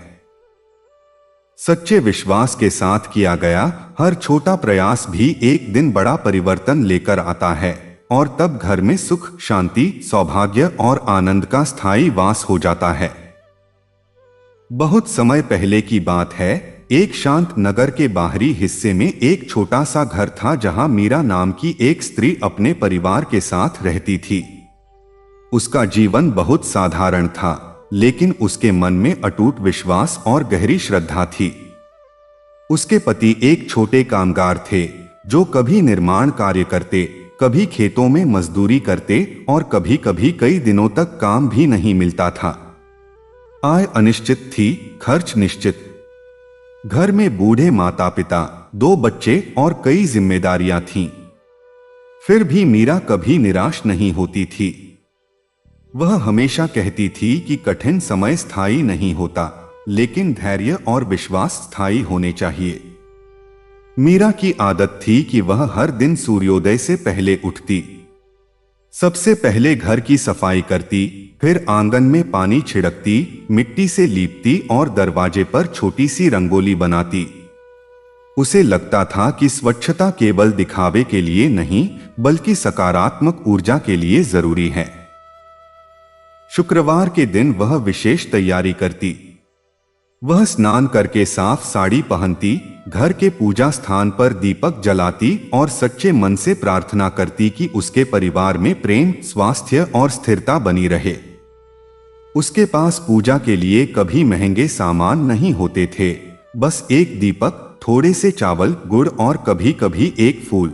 [SPEAKER 1] सच्चे विश्वास के साथ किया गया हर छोटा प्रयास भी एक दिन बड़ा परिवर्तन लेकर आता है, और तब घर में सुख, शांति, सौभाग्य और आनंद का स्थायी वास हो जाता है। बहुत समय पहले की बात है। एक शांत नगर के बाहरी हिस्से में एक छोटा सा घर था, जहां मीरा नाम की एक स्त्री अपने परिवार के साथ रहती थी। उसका जीवन बहुत साधारण था, लेकिन उसके मन में अटूट विश्वास और गहरी श्रद्धा थी। उसके पति एक छोटे कामगार थे, जो कभी निर्माण कार्य करते, कभी खेतों में मजदूरी करते और कभी कभी कई दिनों तक काम भी नहीं मिलता था। आय अनिश्चित थी, खर्च निश्चित। घर में बूढ़े माता पिता, 2 बच्चे और कई जिम्मेदारियां थीं। फिर भी मीरा कभी निराश नहीं होती थी। वह हमेशा कहती थी कि कठिन समय स्थायी नहीं होता, लेकिन धैर्य और विश्वास स्थायी होने चाहिए। मीरा की आदत थी कि वह हर दिन सूर्योदय से पहले उठती, सबसे पहले घर की सफाई करती, फिर आंगन में पानी छिड़कती, मिट्टी से लीपती और दरवाजे पर छोटी सी रंगोली बनाती। उसे लगता था कि स्वच्छता केवल दिखावे के लिए नहीं, बल्कि सकारात्मक ऊर्जा के लिए जरूरी है। शुक्रवार के दिन वह विशेष तैयारी करती। वह स्नान करके साफ साड़ी पहनती, घर के पूजा स्थान पर दीपक जलाती और सच्चे मन से प्रार्थना करती कि उसके परिवार में प्रेम, स्वास्थ्य और स्थिरता बनी रहे। उसके पास पूजा के लिए कभी महंगे सामान नहीं होते थे, बस एक दीपक, थोड़े से चावल, गुड़ और कभी कभी एक फूल।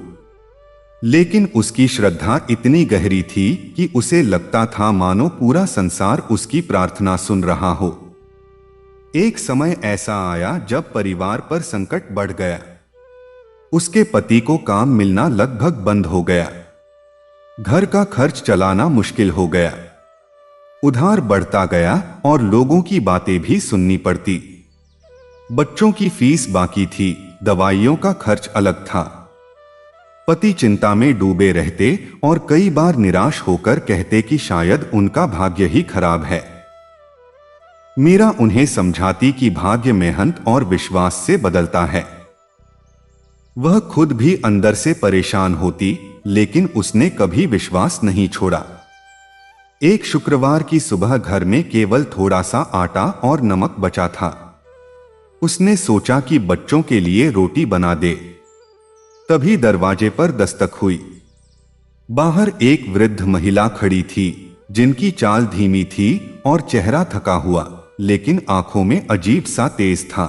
[SPEAKER 1] लेकिन उसकी श्रद्धा इतनी गहरी थी कि उसे लगता था मानो पूरा संसार उसकी प्रार्थना सुन रहा हो। एक समय ऐसा आया जब परिवार पर संकट बढ़ गया। उसके पति को काम मिलना लगभग बंद हो गया। घर का खर्च चलाना मुश्किल हो गया। उधार बढ़ता गया और लोगों की बातें भी सुननी पड़ती। बच्चों की फीस बाकी थी, दवाइयों का खर्च अलग था। पति चिंता में डूबे रहते और कई बार निराश होकर कहते कि शायद उनका भाग्य ही खराब है। मीरा उन्हें समझाती कि भाग्य मेहनत और विश्वास से बदलता है। वह खुद भी अंदर से परेशान होती, लेकिन उसने कभी विश्वास नहीं छोड़ा। एक शुक्रवार की सुबह घर में केवल थोड़ा सा आटा और नमक बचा था। उसने सोचा कि बच्चों के लिए रोटी बना दे। तभी दरवाजे पर दस्तक हुई। बाहर एक वृद्ध महिला खड़ी थी, जिनकी चाल धीमी थी और चेहरा थका हुआ, लेकिन आंखों में अजीब सा तेज था।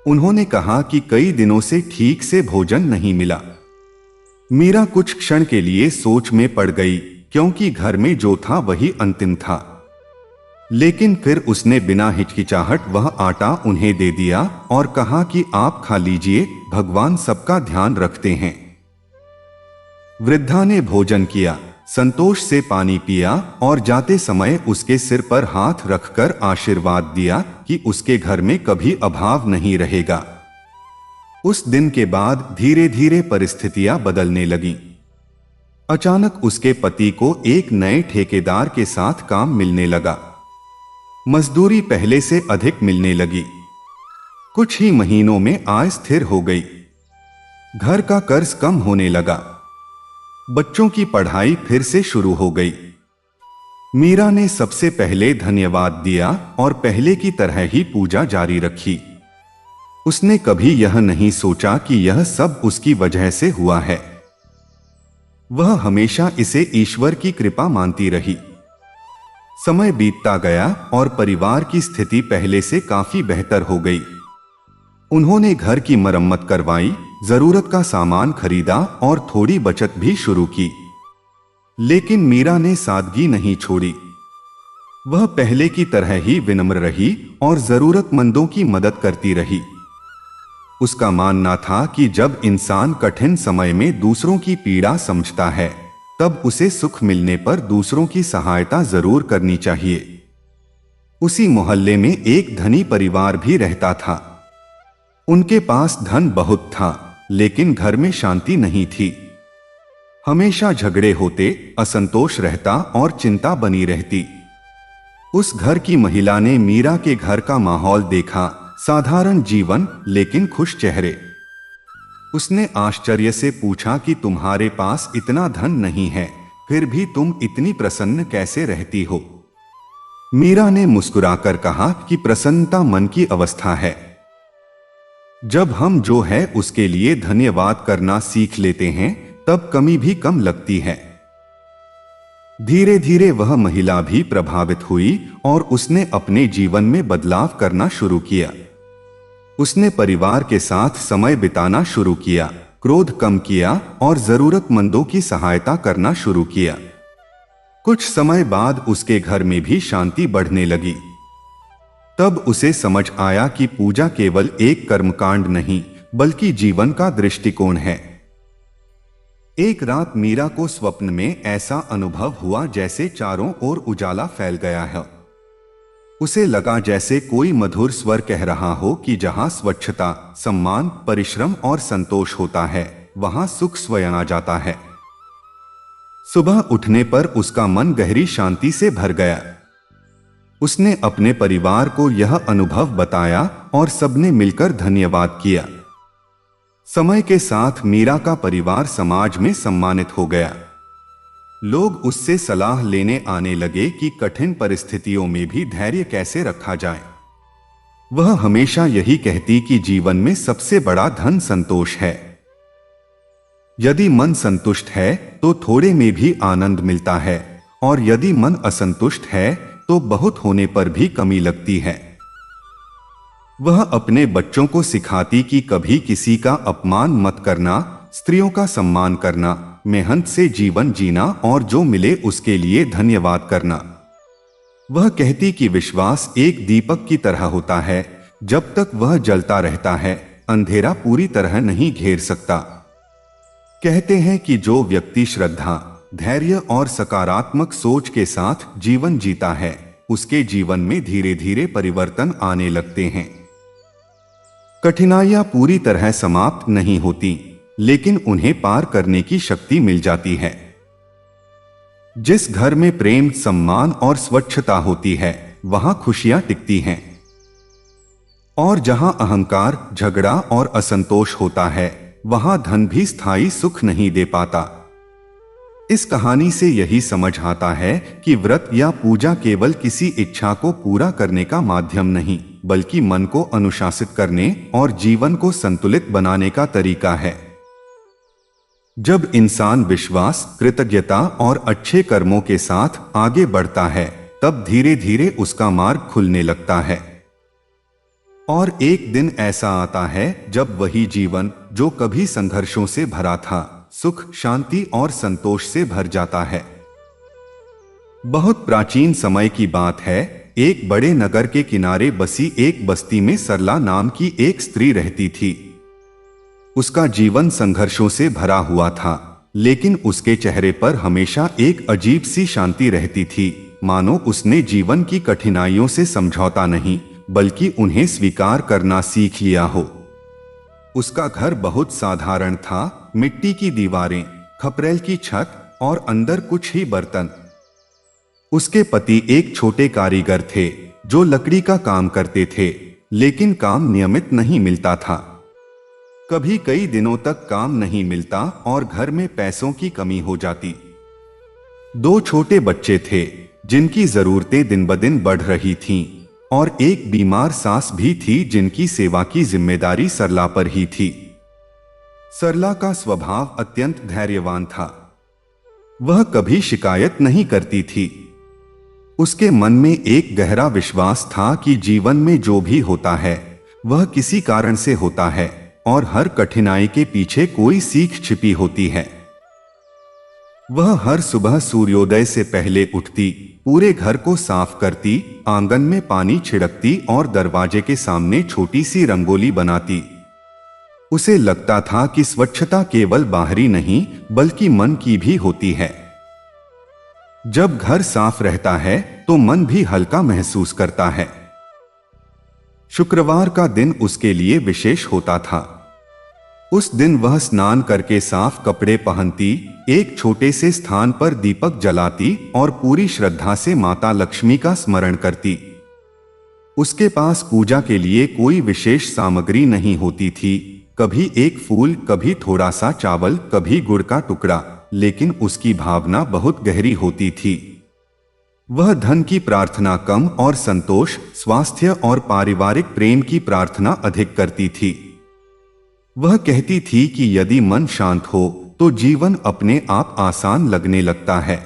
[SPEAKER 1] उन्होंने कहा कि कई दिनों से ठीक से भोजन नहीं मिला। मीरा कुछ क्षण के लिए सोच में पड़ गई, क्योंकि घर में जो था वही अंतिम था। लेकिन फिर उसने बिना हिचकिचाहट वह आटा उन्हें दे दिया और कहा कि आप खा लीजिए, भगवान सबका ध्यान रखते हैं। वृद्धा ने भोजन किया, संतोष से पानी पिया और जाते समय उसके सिर पर हाथ रखकर आशीर्वाद दिया कि उसके घर में कभी अभाव नहीं रहेगा। उस दिन के बाद धीरे धीरे परिस्थितियां बदलने लगीं। अचानक उसके पति को एक नए ठेकेदार के साथ काम मिलने लगा। मजदूरी पहले से अधिक मिलने लगी। कुछ ही महीनों में आय स्थिर हो गई। घर का कर्ज कम होने लगा। बच्चों की पढ़ाई फिर से शुरू हो गई। मीरा ने सबसे पहले धन्यवाद दिया और पहले की तरह ही पूजा जारी रखी। उसने कभी यह नहीं सोचा कि यह सब उसकी वजह से हुआ है। वह हमेशा इसे ईश्वर की कृपा मानती रही। समय बीतता गया और परिवार की स्थिति पहले से काफी बेहतर हो गई। उन्होंने घर की मरम्मत करवाई, जरूरत का सामान खरीदा और थोड़ी बचत भी शुरू की। लेकिन मीरा ने सादगी नहीं छोड़ी। वह पहले की तरह ही विनम्र रही और जरूरतमंदों की मदद करती रही। उसका मानना था कि जब इंसान कठिन समय में दूसरों की पीड़ा समझता है, तब उसे सुख मिलने पर दूसरों की सहायता जरूर करनी चाहिए। उसी मोहल्ले में एक धनी परिवार भी रहता था। उनके पास धन बहुत था, लेकिन घर में शांति नहीं थी। हमेशा झगड़े होते, असंतोष रहता और चिंता बनी रहती। उस घर की महिला ने मीरा के घर का माहौल देखा, साधारण जीवन लेकिन खुश चेहरे। उसने आश्चर्य से पूछा कि तुम्हारे पास इतना धन नहीं है, फिर भी तुम इतनी प्रसन्न कैसे रहती हो? मीरा ने मुस्कुराकर कहा कि प्रसन्नता मन की अवस्था है। जब हम जो है उसके लिए धन्यवाद करना सीख लेते हैं, तब कमी भी कम लगती है। धीरे धीरे वह महिला भी प्रभावित हुई और उसने अपने जीवन में बदलाव करना शुरू किया। उसने परिवार के साथ समय बिताना शुरू किया, क्रोध कम किया और जरूरतमंदों की सहायता करना शुरू किया। कुछ समय बाद उसके घर में भी शांति बढ़ने लगी। तब उसे समझ आया कि पूजा केवल एक कर्मकांड नहीं, बल्कि जीवन का दृष्टिकोण है। एक रात मीरा को स्वप्न में ऐसा अनुभव हुआ जैसे चारों ओर उजाला फैल गया है। उसे लगा जैसे कोई मधुर स्वर कह रहा हो कि जहां स्वच्छता, सम्मान, परिश्रम और संतोष होता है, वहां सुख स्वयं आ जाता है। सुबह उठने पर उसका मन गहरी शांति से भर गया। उसने अपने परिवार को यह अनुभव बताया और सबने मिलकर धन्यवाद किया। समय के साथ मीरा का परिवार समाज में सम्मानित हो गया। लोग उससे सलाह लेने आने लगे कि कठिन परिस्थितियों में भी धैर्य कैसे रखा जाए। वह हमेशा यही कहती कि जीवन में सबसे बड़ा धन संतोष है। यदि मन संतुष्ट है तो थोड़े में भी आनंद मिलता है, और यदि मन असंतुष्ट है तो बहुत होने पर भी कमी लगती है। वह अपने बच्चों को सिखाती कि कभी किसी का अपमान मत करना, स्त्रियों का सम्मान करना, मेहनत से जीवन जीना और जो मिले उसके लिए धन्यवाद करना। वह कहती कि विश्वास एक दीपक की तरह होता है, जब तक वह जलता रहता है, अंधेरा पूरी तरह नहीं घेर सकता। कहते हैं कि जो व्यक्ति श्रद्धा, धैर्य और सकारात्मक सोच के साथ जीवन जीता है, उसके जीवन में धीरे धीरे परिवर्तन आने लगते हैं। कठिनाइयां पूरी तरह समाप्त नहीं होती, लेकिन उन्हें पार करने की शक्ति मिल जाती है। जिस घर में प्रेम, सम्मान और स्वच्छता होती है, वहां खुशियां टिकती हैं। और जहां अहंकार, झगड़ा और असंतोष होता है, वहां धन भी स्थायी सुख नहीं दे पाता। इस कहानी से यही समझ आता है कि व्रत या पूजा केवल किसी इच्छा को पूरा करने का माध्यम नहीं, बल्कि मन को अनुशासित करने और जीवन को संतुलित बनाने का तरीका है। जब इंसान विश्वास, कृतज्ञता और अच्छे कर्मों के साथ आगे बढ़ता है, तब धीरे धीरे उसका मार्ग खुलने लगता है। और एक दिन ऐसा आता है जब वही जीवन जो कभी संघर्षों से भरा था, सुख, शांति और संतोष से भर जाता है। बहुत प्राचीन समय की बात है। एक बड़े नगर के किनारे बसी एक बस्ती में सरला नाम की एक स्त्री रहती थी। उसका जीवन संघर्षों से भरा हुआ था, लेकिन उसके चेहरे पर हमेशा एक अजीब सी शांति रहती थी, मानो उसने जीवन की कठिनाइयों से समझौता नहीं, बल्कि उन्हें स्वीकार करना सीख लिया हो। उसका घर बहुत साधारण था, मिट्टी की दीवारें, खपरेल की छत और अंदर कुछ ही बर्तन। उसके पति एक छोटे कारीगर थे जो लकड़ी का काम करते थे, लेकिन काम नियमित नहीं मिलता था। कभी कई दिनों तक काम नहीं मिलता और घर में पैसों की कमी हो जाती। 2 छोटे बच्चे थे जिनकी जरूरतें दिन ब दिन बढ़ रही थीं, और एक बीमार सास भी थी जिनकी सेवा की जिम्मेदारी सरला पर ही थी। सरला का स्वभाव अत्यंत धैर्यवान था। वह कभी शिकायत नहीं करती थी। उसके मन में एक गहरा विश्वास था कि जीवन में जो भी होता है वह किसी कारण से होता है और हर कठिनाई के पीछे कोई सीख छिपी होती है। वह हर सुबह सूर्योदय से पहले उठती, पूरे घर को साफ करती, आंगन में पानी छिड़कती और दरवाजे के सामने छोटी सी रंगोली बनाती। उसे लगता था कि स्वच्छता केवल बाहरी नहीं बल्कि मन की भी होती है। जब घर साफ रहता है तो मन भी हल्का महसूस करता है। शुक्रवार का दिन उसके लिए विशेष होता था। उस दिन वह स्नान करके साफ कपड़े पहनती, एक छोटे से स्थान पर दीपक जलाती और पूरी श्रद्धा से माता लक्ष्मी का स्मरण करती। उसके पास पूजा के लिए कोई विशेष सामग्री नहीं होती थी, कभी एक फूल, कभी थोड़ा सा चावल, कभी गुड़ का टुकड़ा, लेकिन उसकी भावना बहुत गहरी होती थी। वह धन की प्रार्थना कम और संतोष, स्वास्थ्य और पारिवारिक प्रेम की प्रार्थना अधिक करती थी। वह कहती थी कि यदि मन शांत हो तो जीवन अपने आप आसान लगने लगता है।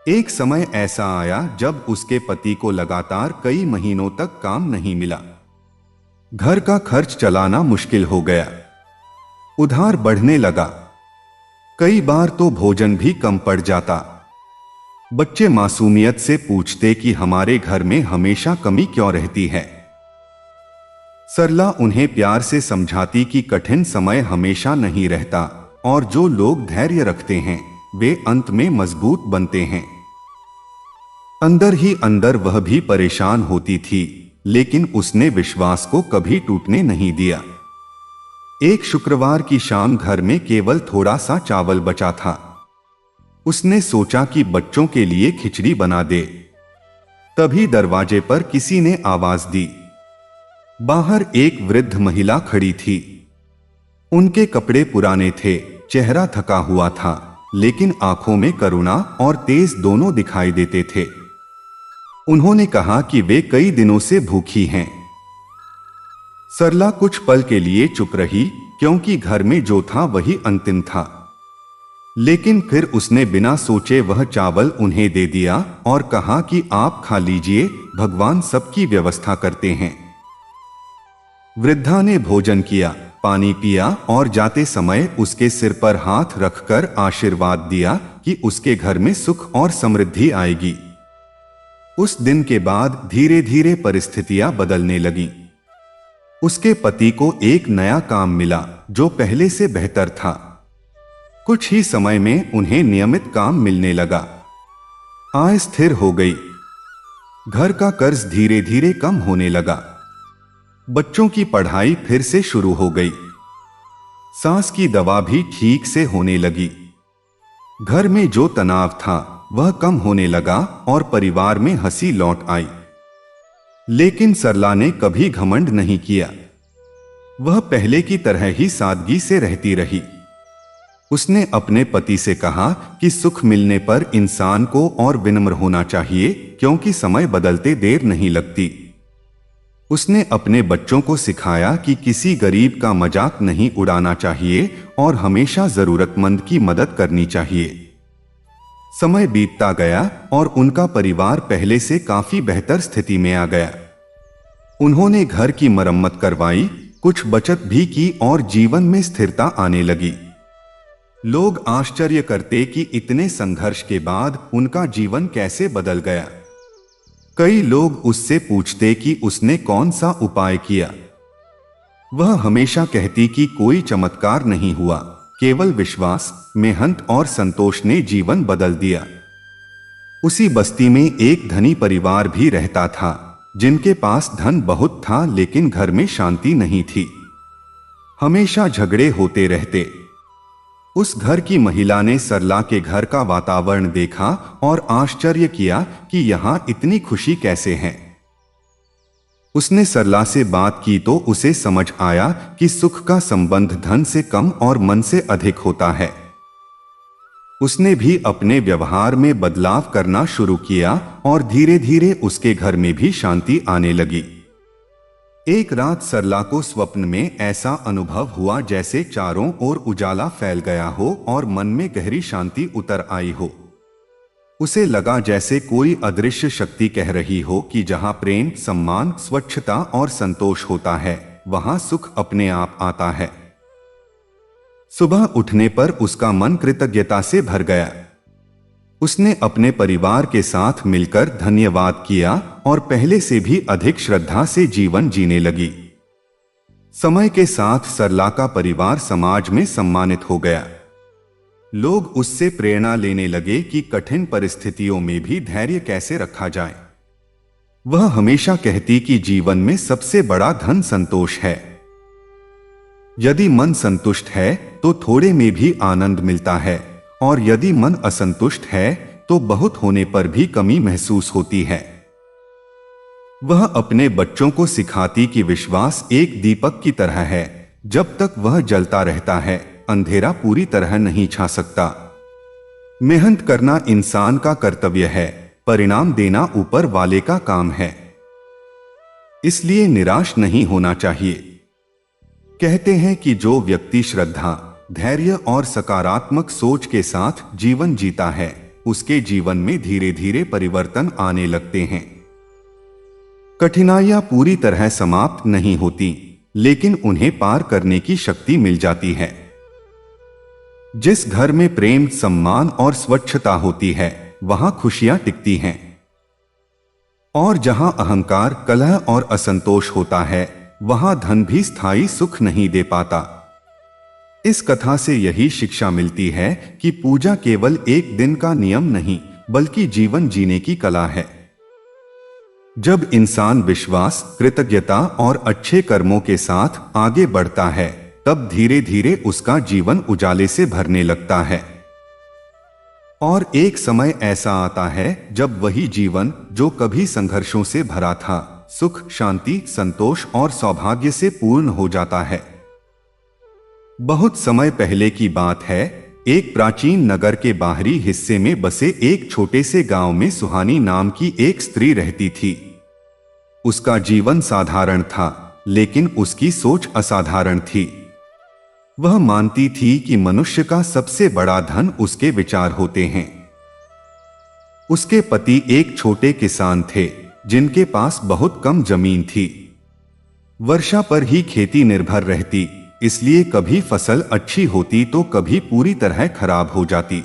[SPEAKER 1] एक समय ऐसा आया जब उसके पति को लगातार कई महीनों तक काम नहीं मिला। घर का खर्च चलाना मुश्किल हो गया, उधार बढ़ने लगा, कई बार तो भोजन भी कम पड़ जाता। बच्चे मासूमियत से पूछते कि हमारे घर में हमेशा कमी क्यों रहती है। सरला उन्हें प्यार से समझाती कि कठिन समय हमेशा नहीं रहता और जो लोग धैर्य रखते हैं वे अंत में मजबूत बनते हैं। अंदर ही अंदर वह भी परेशान होती थी, लेकिन उसने विश्वास को कभी टूटने नहीं दिया। एक शुक्रवार की शाम घर में केवल थोड़ा सा चावल बचा था। उसने सोचा कि बच्चों के लिए खिचड़ी बना दे। तभी दरवाजे पर किसी ने आवाज दी। बाहर एक वृद्ध महिला खड़ी थी। उनके कपड़े पुराने थे, चेहरा थका हुआ था, लेकिन आंखों में करुणा और तेज दोनों दिखाई देते थे। उन्होंने कहा कि वे कई दिनों से भूखी हैं। सरला कुछ पल के लिए चुप रही, क्योंकि घर में जो था वही अंतिम था। लेकिन फिर उसने बिना सोचे वह चावल उन्हें दे दिया और कहा कि आप खा लीजिए, भगवान सबकी व्यवस्था करते हैं। वृद्धा ने भोजन किया, पानी पिया और जाते समय उसके सिर पर हाथ रखकर आशीर्वाद दिया कि उसके घर में सुख और समृद्धि आएगी। उस दिन के बाद धीरे धीरे परिस्थितियां बदलने लगीं। उसके पति को एक नया काम मिला जो पहले से बेहतर था। कुछ ही समय में उन्हें नियमित काम मिलने लगा। आय स्थिर हो गई। घर का कर्ज धीरे धीरे कम होने लगा। बच्चों की पढ़ाई फिर से शुरू हो गई। सांस की दवा भी ठीक से होने लगी। घर में जो तनाव था वह कम होने लगा और परिवार में हंसी लौट आई। लेकिन सरला ने कभी घमंड नहीं किया। वह पहले की तरह ही सादगी से रहती रही। उसने अपने पति से कहा कि सुख मिलने पर इंसान को और विनम्र होना चाहिए, क्योंकि समय बदलते देर नहीं लगती। उसने अपने बच्चों को सिखाया कि किसी गरीब का मजाक नहीं उड़ाना चाहिए और हमेशा जरूरतमंद की मदद करनी चाहिए। समय बीतता गया और उनका परिवार पहले से काफी बेहतर स्थिति में आ गया। उन्होंने घर की मरम्मत करवाई, कुछ बचत भी की और जीवन में स्थिरता आने लगी। लोग आश्चर्य करते कि इतने संघर्ष के बाद उनका जीवन कैसे बदल गया। कई लोग उससे पूछते कि उसने कौन सा उपाय किया। वह हमेशा कहती कि कोई चमत्कार नहीं हुआ, केवल विश्वास, मेहनत और संतोष ने जीवन बदल दिया। उसी बस्ती में एक धनी परिवार भी रहता था, जिनके पास धन बहुत था लेकिन घर में शांति नहीं थी। हमेशा झगड़े होते रहते। उस घर की महिला ने सरला के घर का वातावरण देखा और आश्चर्य किया कि यहां इतनी खुशी कैसे है। उसने सरला से बात की तो उसे समझ आया कि सुख का संबंध धन से कम और मन से अधिक होता है। उसने भी अपने व्यवहार में बदलाव करना शुरू किया और धीरे धीरे उसके घर में भी शांति आने लगी। एक रात सरला को स्वप्न में ऐसा अनुभव हुआ जैसे चारों ओर उजाला फैल गया हो और मन में गहरी शांति उतर आई हो। उसे लगा जैसे कोई अदृश्य शक्ति कह रही हो कि जहां प्रेम, सम्मान, स्वच्छता और संतोष होता है, वहां सुख अपने आप आता है। सुबह उठने पर उसका मन कृतज्ञता से भर गया। उसने अपने परिवार के साथ मिलकर धन्यवाद किया और पहले से भी अधिक श्रद्धा से जीवन जीने लगी। समय के साथ सरला का परिवार समाज में सम्मानित हो गया। लोग उससे प्रेरणा लेने लगे कि कठिन परिस्थितियों में भी धैर्य कैसे रखा जाए। वह हमेशा कहती कि जीवन में सबसे बड़ा धन संतोष है। यदि मन संतुष्ट है तो थोड़े में भी आनंद मिलता है, और यदि मन असंतुष्ट है तो बहुत होने पर भी कमी महसूस होती है। वह अपने बच्चों को सिखाती कि विश्वास एक दीपक की तरह है, जब तक वह जलता रहता है अंधेरा पूरी तरह नहीं छा सकता। मेहनत करना इंसान का कर्तव्य है, परिणाम देना ऊपर वाले का काम है, इसलिए निराश नहीं होना चाहिए। कहते हैं कि जो व्यक्ति श्रद्धा, धैर्य और सकारात्मक सोच के साथ जीवन जीता है, उसके जीवन में धीरे धीरे परिवर्तन आने लगते हैं। कठिनाइयां पूरी तरह समाप्त नहीं होती, लेकिन उन्हें पार करने की शक्ति मिल जाती है। जिस घर में प्रेम, सम्मान और स्वच्छता होती है, वहां खुशियां टिकती हैं। और जहां अहंकार, कलह और असंतोष होता है, वहां धन भी स्थायी सुख नहीं दे पाता। इस कथा से यही शिक्षा मिलती है कि पूजा केवल एक दिन का नियम नहीं, बल्कि जीवन जीने की कला है। जब इंसान विश्वास, कृतज्ञता और अच्छे कर्मों के साथ आगे बढ़ता है, तब धीरे धीरे उसका जीवन उजाले से भरने लगता है। और एक समय ऐसा आता है जब वही जीवन जो कभी संघर्षों से भरा था, सुख, शांति, संतोष और सौभाग्य से पूर्ण हो जाता है। बहुत समय पहले की बात है, एक प्राचीन नगर के बाहरी हिस्से में बसे एक छोटे से गांव में सुहानी नाम की एक स्त्री रहती थी। उसका जीवन साधारण था, लेकिन उसकी सोच असाधारण थी। वह मानती थी कि मनुष्य का सबसे बड़ा धन उसके विचार होते हैं। उसके पति एक छोटे किसान थे, जिनके पास बहुत कम जमीन थी। वर्षा पर ही खेती निर्भर रहती, इसलिए कभी फसल अच्छी होती तो कभी पूरी तरह खराब हो जाती।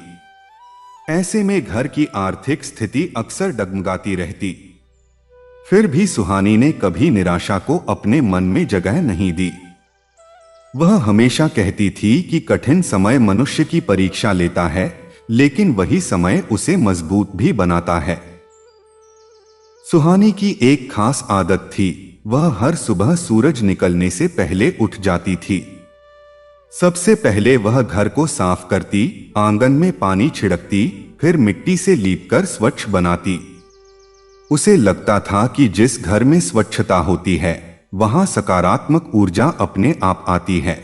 [SPEAKER 1] ऐसे में घर की आर्थिक स्थिति अक्सर डगमगाती रहती। फिर भी सुहानी ने कभी निराशा को अपने मन में जगह नहीं दी। वह हमेशा कहती थी कि कठिन समय मनुष्य की परीक्षा लेता है, लेकिन वही समय उसे मजबूत भी बनाता है। सुहानी की एक खास आदत थी, वह हर सुबह सूरज निकलने से पहले उठ जाती थी। सबसे पहले वह घर को साफ करती, आंगन में पानी छिड़कती, फिर मिट्टी से लीपकर स्वच्छ बनाती। उसे लगता था कि जिस घर में स्वच्छता होती है, वहां सकारात्मक ऊर्जा अपने आप आती है।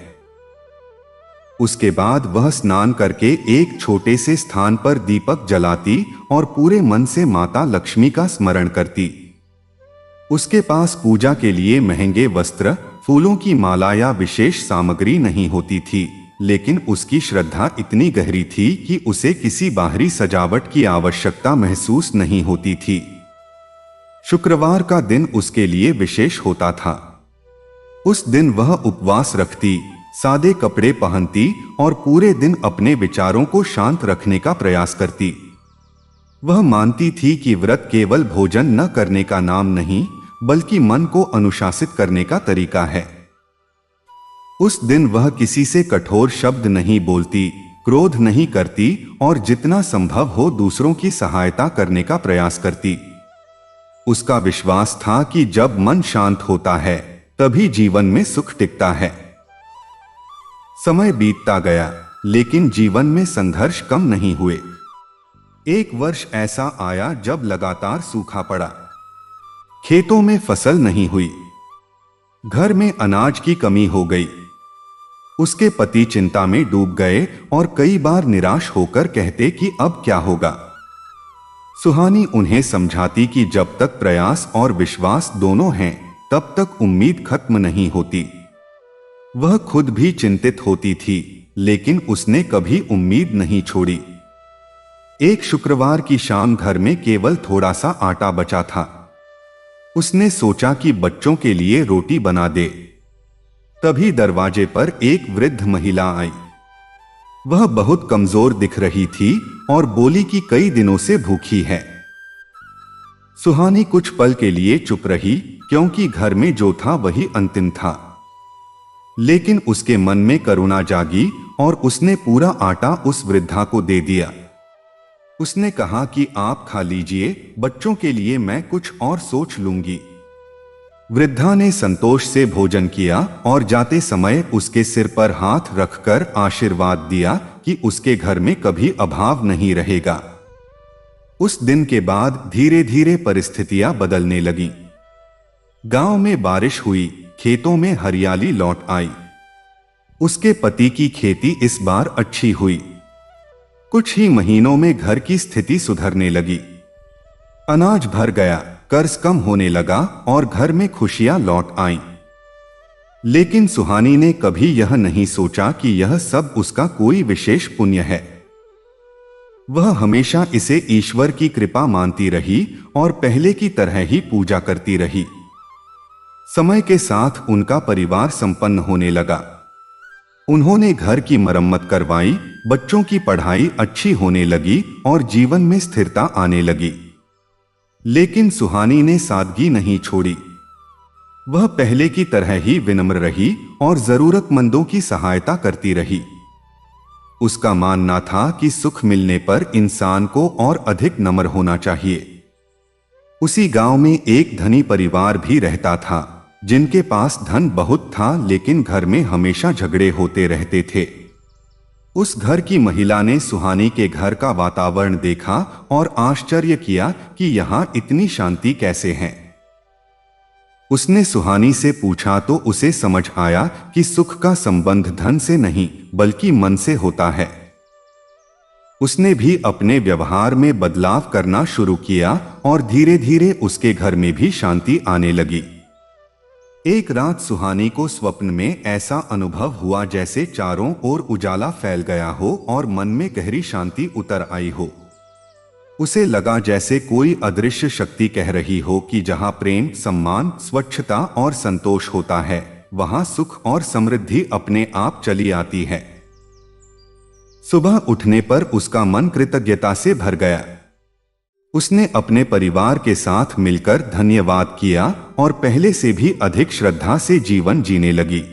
[SPEAKER 1] उसके बाद वह स्नान करके एक छोटे से स्थान पर दीपक जलाती और पूरे मन से माता लक्ष्मी का स्मरण करती। उसके पास पूजा के लिए महंगे वस्त्र, फूलों की माला या विशेष सामग्री नहीं होती थी, लेकिन उसकी श्रद्धा इतनी गहरी थी कि उसे किसी बाहरी सजावट की आवश्यकता महसूस नहीं होती थी। शुक्रवार का दिन उसके लिए विशेष होता था। उस दिन वह उपवास रखती, सादे कपड़े पहनती और पूरे दिन अपने विचारों को शांत रखने का प्रयास करती। वह मानती थी कि व्रत केवल भोजन न करने का नाम नहीं, बल्कि मन को अनुशासित करने का तरीका है। उस दिन वह किसी से कठोर शब्द नहीं बोलती, क्रोध नहीं करती और जितना संभव हो दूसरों की सहायता करने का प्रयास करती। उसका विश्वास था कि जब मन शांत होता है, तभी जीवन में सुख टिकता है। समय बीतता गया, लेकिन जीवन में संघर्ष कम नहीं हुए। एक वर्ष ऐसा आया जब लगातार सूखा पड़ा। खेतों में फसल नहीं हुई, घर में अनाज की कमी हो गई। उसके पति चिंता में डूब गए और कई बार निराश होकर कहते कि अब क्या होगा। सुहानी उन्हें समझाती कि जब तक प्रयास और विश्वास दोनों हैं, तब तक उम्मीद खत्म नहीं होती। वह खुद भी चिंतित होती थी, लेकिन उसने कभी उम्मीद नहीं छोड़ी। एक शुक्रवार की शाम घर में केवल थोड़ा सा आटा बचा था। उसने सोचा कि बच्चों के लिए रोटी बना दे। तभी दरवाजे पर एक वृद्ध महिला आई। वह बहुत कमजोर दिख रही थी और बोली कि कई दिनों से भूखी है। सुहानी कुछ पल के लिए चुप रही, क्योंकि घर में जो था वही अंतिम था। लेकिन उसके मन में करुणा जागी और उसने पूरा आटा उस वृद्धा को दे दिया। उसने कहा कि आप खा लीजिए, बच्चों के लिए मैं कुछ और सोच लूंगी। वृद्धा ने संतोष से भोजन किया और जाते समय उसके सिर पर हाथ रखकर आशीर्वाद दिया कि उसके घर में कभी अभाव नहीं रहेगा। उस दिन के बाद धीरे धीरे परिस्थितियां बदलने लगीं। गांव में बारिश हुई, खेतों में हरियाली लौट आई। उसके पति की खेती इस बार अच्छी हुई। कुछ ही महीनों में घर की स्थिति सुधरने लगी। अनाज भर गया, कर्ज कम होने लगा और घर में खुशियां लौट आईं। लेकिन सुहानी ने कभी यह नहीं सोचा कि यह सब उसका कोई विशेष पुण्य है। वह हमेशा इसे ईश्वर की कृपा मानती रही और पहले की तरह ही पूजा करती रही। समय के साथ उनका परिवार संपन्न होने लगा। उन्होंने घर की मरम्मत करवाई, बच्चों की पढ़ाई अच्छी होने लगी और जीवन में स्थिरता आने लगी। लेकिन सुहानी ने सादगी नहीं छोड़ी। वह पहले की तरह ही विनम्र रही और जरूरतमंदों की सहायता करती रही। उसका मानना था कि सुख मिलने पर इंसान को और अधिक नम्र होना चाहिए। उसी गांव में एक धनी परिवार भी रहता था, जिनके पास धन बहुत था, लेकिन घर में हमेशा झगड़े होते रहते थे। उस घर की महिला ने सुहानी के घर का वातावरण देखा और आश्चर्य किया कि यहां इतनी शांति कैसे है। उसने सुहानी से पूछा तो उसे समझ आया कि सुख का संबंध धन से नहीं बल्कि मन से होता है। उसने भी अपने व्यवहार में बदलाव करना शुरू किया और धीरे धीरे उसके घर में भी शांति आने लगी। एक रात सुहानी को स्वप्न में ऐसा अनुभव हुआ जैसे चारों ओर उजाला फैल गया हो और मन में गहरी शांति उतर आई हो। उसे लगा जैसे कोई अदृश्य शक्ति कह रही हो कि जहां प्रेम, सम्मान, स्वच्छता और संतोष होता है, वहां सुख और समृद्धि अपने आप चली आती है। सुबह उठने पर उसका मन कृतज्ञता से भर गया। उसने अपने परिवार के साथ मिलकर धन्यवाद किया और पहले से भी अधिक श्रद्धा से जीवन जीने लगी।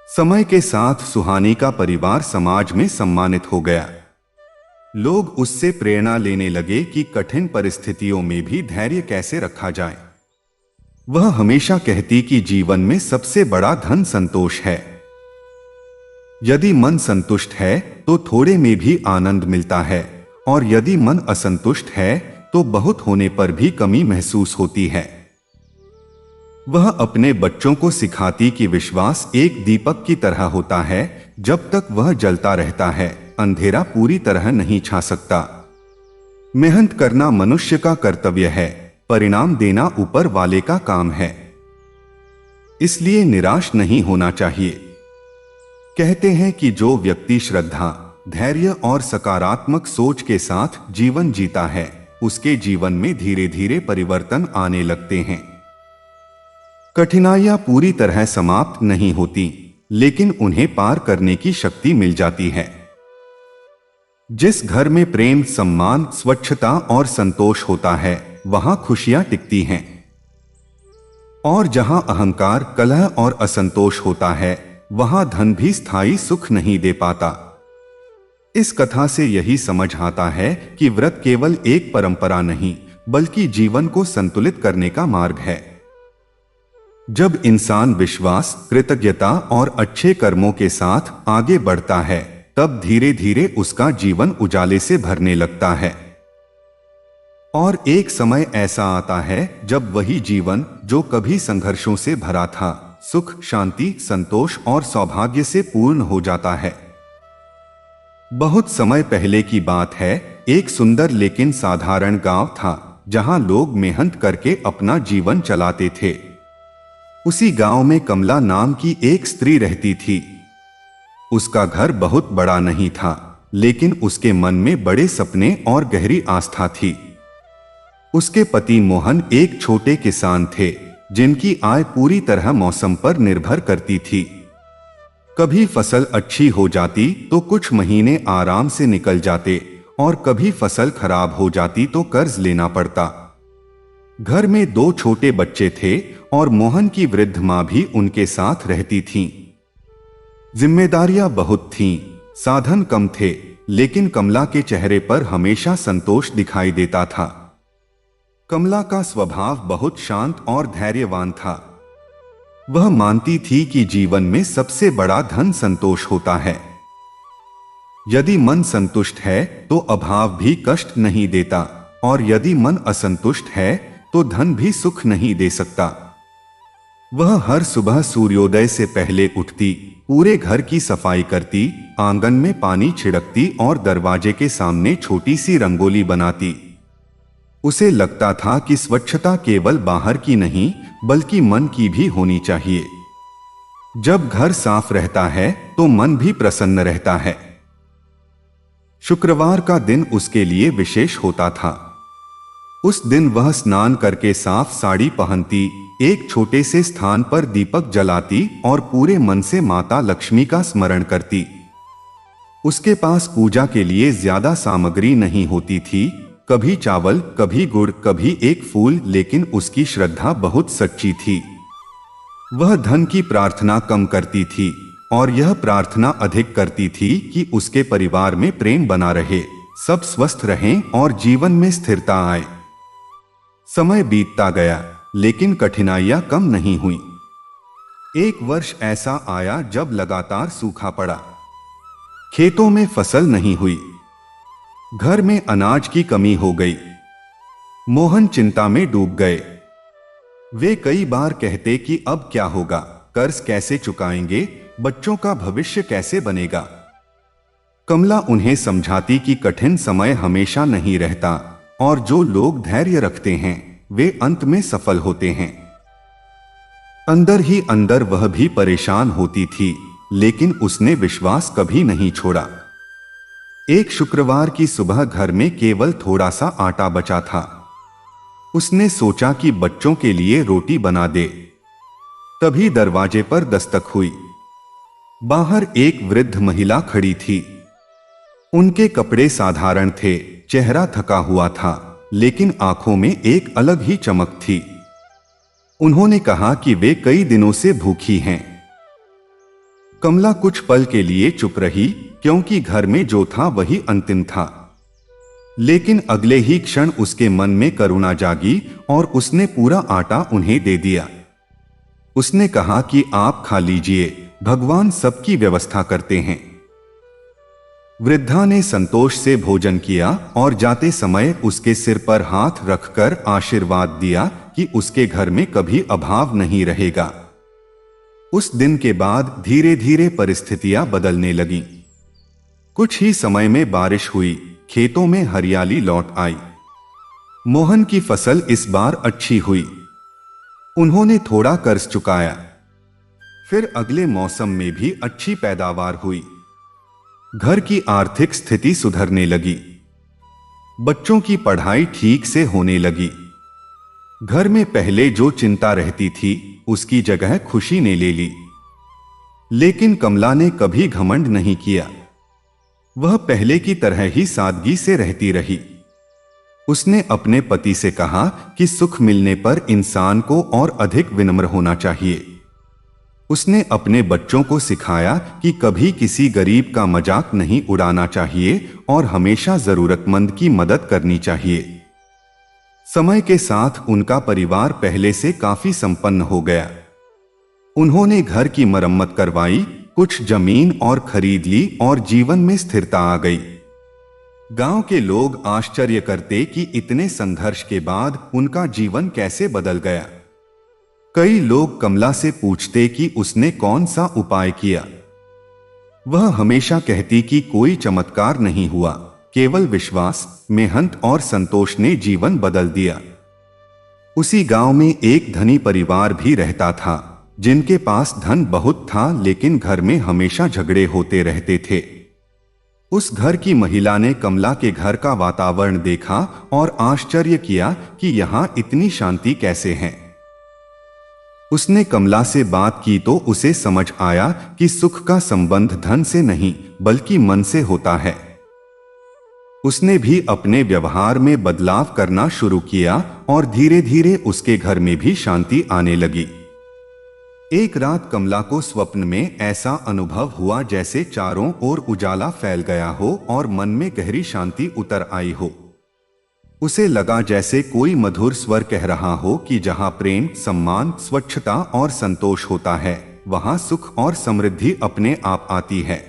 [SPEAKER 1] समय के साथ सुहानी का परिवार समाज में सम्मानित हो गया। लोग उससे प्रेरणा लेने लगे कि कठिन परिस्थितियों में भी धैर्य कैसे रखा जाए। वह हमेशा कहती कि जीवन में सबसे बड़ा धन संतोष है। यदि मन संतुष्ट है तो थोड़े में भी आनंद मिलता है, और यदि मन असंतुष्ट है तो बहुत होने पर भी कमी महसूस होती है। वह अपने बच्चों को सिखाती कि विश्वास एक दीपक की तरह होता है, जब तक वह जलता रहता है, अंधेरा पूरी तरह नहीं छा सकता। मेहनत करना मनुष्य का कर्तव्य है, परिणाम देना ऊपर वाले का काम है। इसलिए निराश नहीं होना चाहिए। कहते हैं कि जो व्यक्ति श्रद्धा, धैर्य और सकारात्मक सोच के साथ जीवन जीता है, उसके जीवन में धीरे धीरे परिवर्तन आने लगते हैं। कठिनाइयां पूरी तरह समाप्त नहीं होती, लेकिन उन्हें पार करने की शक्ति मिल जाती है। जिस घर में प्रेम, सम्मान, स्वच्छता और संतोष होता है, वहां खुशियां टिकती हैं। और जहां अहंकार, कलह और असंतोष होता है, वहां धन भी स्थायी सुख नहीं दे पाता। इस कथा से यही समझ आता है कि व्रत केवल एक परंपरा नहीं, बल्कि जीवन को संतुलित करने का मार्ग है। जब इंसान विश्वास, कृतज्ञता और अच्छे कर्मों के साथ आगे बढ़ता है, तब धीरे धीरे उसका जीवन उजाले से भरने लगता है। और एक समय ऐसा आता है जब वही जीवन जो कभी संघर्षों से भरा था, सुख, शांति, संतोष और सौभाग्य से पूर्ण हो जाता है। बहुत समय पहले की बात है, एक सुंदर लेकिन साधारण गांव था, जहां लोग मेहनत करके अपना जीवन चलाते थे। उसी गांव में कमला नाम की एक स्त्री रहती थी। उसका घर बहुत बड़ा नहीं था, लेकिन उसके मन में बड़े सपने और गहरी आस्था थी। उसके पति मोहन एक छोटे किसान थे, जिनकी आय पूरी तरह मौसम पर निर्भर करती थी। कभी फसल अच्छी हो जाती तो कुछ महीने आराम से निकल जाते, और कभी फसल खराब हो जाती तो कर्ज लेना पड़ता। घर में 2 छोटे बच्चे थे और मोहन की वृद्ध मां भी उनके साथ रहती थीं। जिम्मेदारियां बहुत थीं, साधन कम थे, लेकिन कमला के चेहरे पर हमेशा संतोष दिखाई देता था। कमला का स्वभाव बहुत शांत और धैर्यवान था। वह मानती थी कि जीवन में सबसे बड़ा धन संतोष होता है। यदि मन संतुष्ट है तो अभाव भी कष्ट नहीं देता, और यदि मन असंतुष्ट है तो धन भी सुख नहीं दे सकता। वह हर सुबह सूर्योदय से पहले उठती, पूरे घर की सफाई करती, आंगन में पानी छिड़कती और दरवाजे के सामने छोटी सी रंगोली बनाती। उसे लगता था कि स्वच्छता केवल बाहर की नहीं, बल्कि मन की भी होनी चाहिए। जब घर साफ रहता है तो मन भी प्रसन्न रहता है। शुक्रवार का दिन उसके लिए विशेष होता था। उस दिन वह स्नान करके साफ साड़ी पहनती, एक छोटे से स्थान पर दीपक जलाती और पूरे मन से माता लक्ष्मी का स्मरण करती। उसके पास पूजा के लिए ज्यादा सामग्री नहीं होती थी, कभी चावल, कभी गुड़, कभी एक फूल, लेकिन उसकी श्रद्धा बहुत सच्ची थी। वह धन की प्रार्थना कम करती थी और यह प्रार्थना अधिक करती थी कि उसके परिवार में प्रेम बना रहे, सब स्वस्थ रहें और जीवन में स्थिरता आए। समय बीतता गया, लेकिन कठिनाइयां कम नहीं हुई। एक वर्ष ऐसा आया जब लगातार सूखा पड़ा। खेतों में फसल नहीं हुई, घर में अनाज की कमी हो गई। मोहन चिंता में डूब गए। वे कई बार कहते कि अब क्या होगा, कर्ज कैसे चुकाएंगे, बच्चों का भविष्य कैसे बनेगा। कमला उन्हें समझाती कि कठिन समय हमेशा नहीं रहता, और जो लोग धैर्य रखते हैं वे अंत में सफल होते हैं। अंदर ही अंदर वह भी परेशान होती थी, लेकिन उसने विश्वास कभी नहीं छोड़ा। एक शुक्रवार की सुबह घर में केवल थोड़ा सा आटा बचा था। उसने सोचा कि बच्चों के लिए रोटी बना दे। तभी दरवाजे पर दस्तक हुई। बाहर एक वृद्ध महिला खड़ी थी। उनके कपड़े साधारण थे, चेहरा थका हुआ था, लेकिन आंखों में एक अलग ही चमक थी। उन्होंने कहा कि वे कई दिनों से भूखी हैं। कमला कुछ पल के लिए चुप रही, क्योंकि घर में जो था वही अंतिम था। लेकिन अगले ही क्षण उसके मन में करुणा जागी और उसने पूरा आटा उन्हें दे दिया। उसने कहा कि आप खा लीजिए, भगवान सबकी व्यवस्था करते हैं। वृद्धा ने संतोष से भोजन किया और जाते समय उसके सिर पर हाथ रखकर आशीर्वाद दिया कि उसके घर में कभी अभाव नहीं रहेगा। उस दिन के बाद धीरे धीरे परिस्थितियां बदलने लगीं। कुछ ही समय में बारिश हुई, खेतों में हरियाली लौट आई। मोहन की फसल इस बार अच्छी हुई। उन्होंने थोड़ा कर्ज चुकाया। फिर अगले मौसम में भी अच्छी पैदावार हुई। घर की आर्थिक स्थिति सुधरने लगी। बच्चों की पढ़ाई ठीक से होने लगी। घर में पहले जो चिंता रहती थी उसकी जगह खुशी ने ले ली। लेकिन कमला ने कभी घमंड नहीं किया। वह पहले की तरह ही सादगी से रहती रही। उसने अपने पति से कहा कि सुख मिलने पर इंसान को और अधिक विनम्र होना चाहिए। उसने अपने बच्चों को सिखाया कि कभी किसी गरीब का मजाक नहीं उड़ाना चाहिए और हमेशा जरूरतमंद की मदद करनी चाहिए। समय के साथ उनका परिवार पहले से काफी संपन्न हो गया। उन्होंने घर की मरम्मत करवाई, कुछ जमीन और खरीद ली और जीवन में स्थिरता आ गई। गांव के लोग आश्चर्य करते कि इतने संघर्ष के बाद उनका जीवन कैसे बदल गया। कई लोग कमला से पूछते कि उसने कौन सा उपाय किया। वह हमेशा कहती कि कोई चमत्कार नहीं हुआ, केवल विश्वास, मेहनत और संतोष ने जीवन बदल दिया। उसी गांव में एक धनी परिवार भी रहता था, जिनके पास धन बहुत था, लेकिन घर में हमेशा झगड़े होते रहते थे। उस घर की महिला ने कमला के घर का वातावरण देखा और आश्चर्य किया कि यहाँ इतनी शांति कैसे है। उसने कमला से बात की तो उसे समझ आया कि सुख का संबंध धन से नहीं बल्कि मन से होता है। उसने भी अपने व्यवहार में बदलाव करना शुरू किया और धीरे धीरे उसके घर में भी शांति आने लगी। एक रात कमला को स्वप्न में ऐसा अनुभव हुआ जैसे चारों ओर उजाला फैल गया हो और मन में गहरी शांति उतर आई हो। उसे लगा जैसे कोई मधुर स्वर कह रहा हो कि जहां प्रेम, सम्मान, स्वच्छता और संतोष होता है वहां सुख और समृद्धि अपने आप आती है।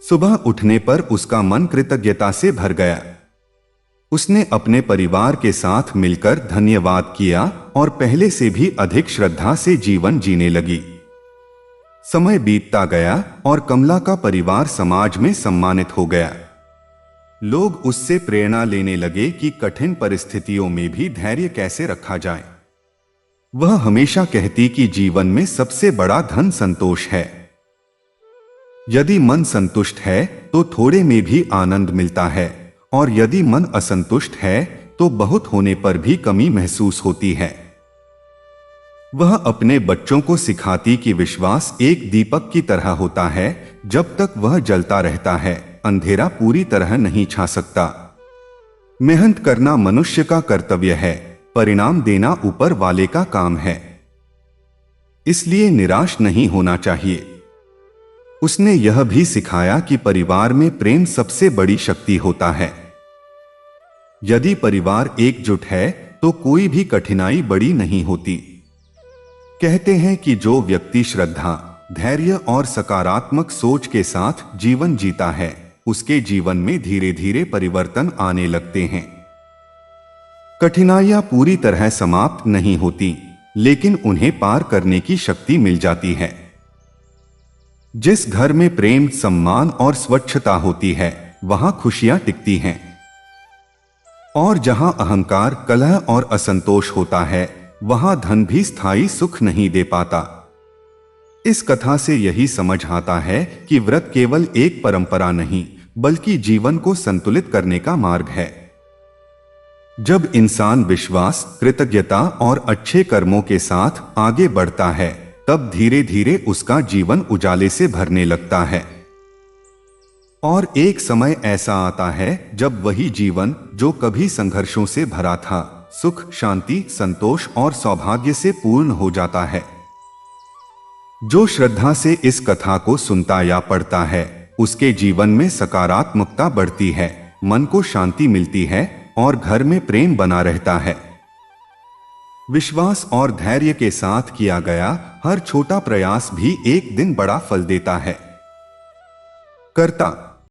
[SPEAKER 1] सुबह उठने पर उसका मन कृतज्ञता से भर गया। उसने अपने परिवार के साथ मिलकर धन्यवाद किया और पहले से भी अधिक श्रद्धा से जीवन जीने लगी। समय बीतता गया और कमला का परिवार समाज में सम्मानित हो गया। लोग उससे प्रेरणा लेने लगे कि कठिन परिस्थितियों में भी धैर्य कैसे रखा जाए। वह हमेशा कहती कि जीवन में सबसे बड़ा धन संतोष है। यदि मन संतुष्ट है तो थोड़े में भी आनंद मिलता है और यदि मन असंतुष्ट है तो बहुत होने पर भी कमी महसूस होती है। वह अपने बच्चों को सिखाती कि विश्वास एक दीपक की तरह होता है, जब तक वह जलता रहता है अंधेरा पूरी तरह नहीं छा सकता। मेहनत करना मनुष्य का कर्तव्य है, परिणाम देना ऊपर वाले का काम है, इसलिए निराश नहीं होना चाहिए। उसने यह भी सिखाया कि परिवार में प्रेम सबसे बड़ी शक्ति होता है। यदि परिवार एकजुट है तो कोई भी कठिनाई बड़ी नहीं होती। कहते हैं कि जो व्यक्ति श्रद्धा, धैर्य और सकारात्मक सोच के साथ जीवन जीता है उसके जीवन में धीरे धीरे परिवर्तन आने लगते हैं। कठिनाइयां पूरी तरह समाप्त नहीं होती, लेकिन उन्हें पार करने की शक्ति मिल जाती है। जिस घर में प्रेम, सम्मान और स्वच्छता होती है वहां खुशियां टिकती हैं और जहां अहंकार, कलह और असंतोष होता है वहां धन भी स्थायी सुख नहीं दे पाता। इस कथा से यही समझ आता है कि व्रत केवल एक परंपरा नहीं बल्कि जीवन को संतुलित करने का मार्ग है। जब इंसान विश्वास, कृतज्ञता और अच्छे कर्मों के साथ आगे बढ़ता है तब धीरे धीरे उसका जीवन उजाले से भरने लगता है और एक समय ऐसा आता है जब वही जीवन जो कभी संघर्षों से भरा था सुख, शांति, संतोष और सौभाग्य से पूर्ण हो जाता है। जो श्रद्धा से इस कथा को सुनता या पढ़ता है उसके जीवन में सकारात्मकता बढ़ती है, मन को शांति मिलती है और घर में प्रेम बना रहता है। विश्वास और धैर्य के साथ किया गया हर छोटा प्रयास भी एक दिन बड़ा फल देता है। कर्ता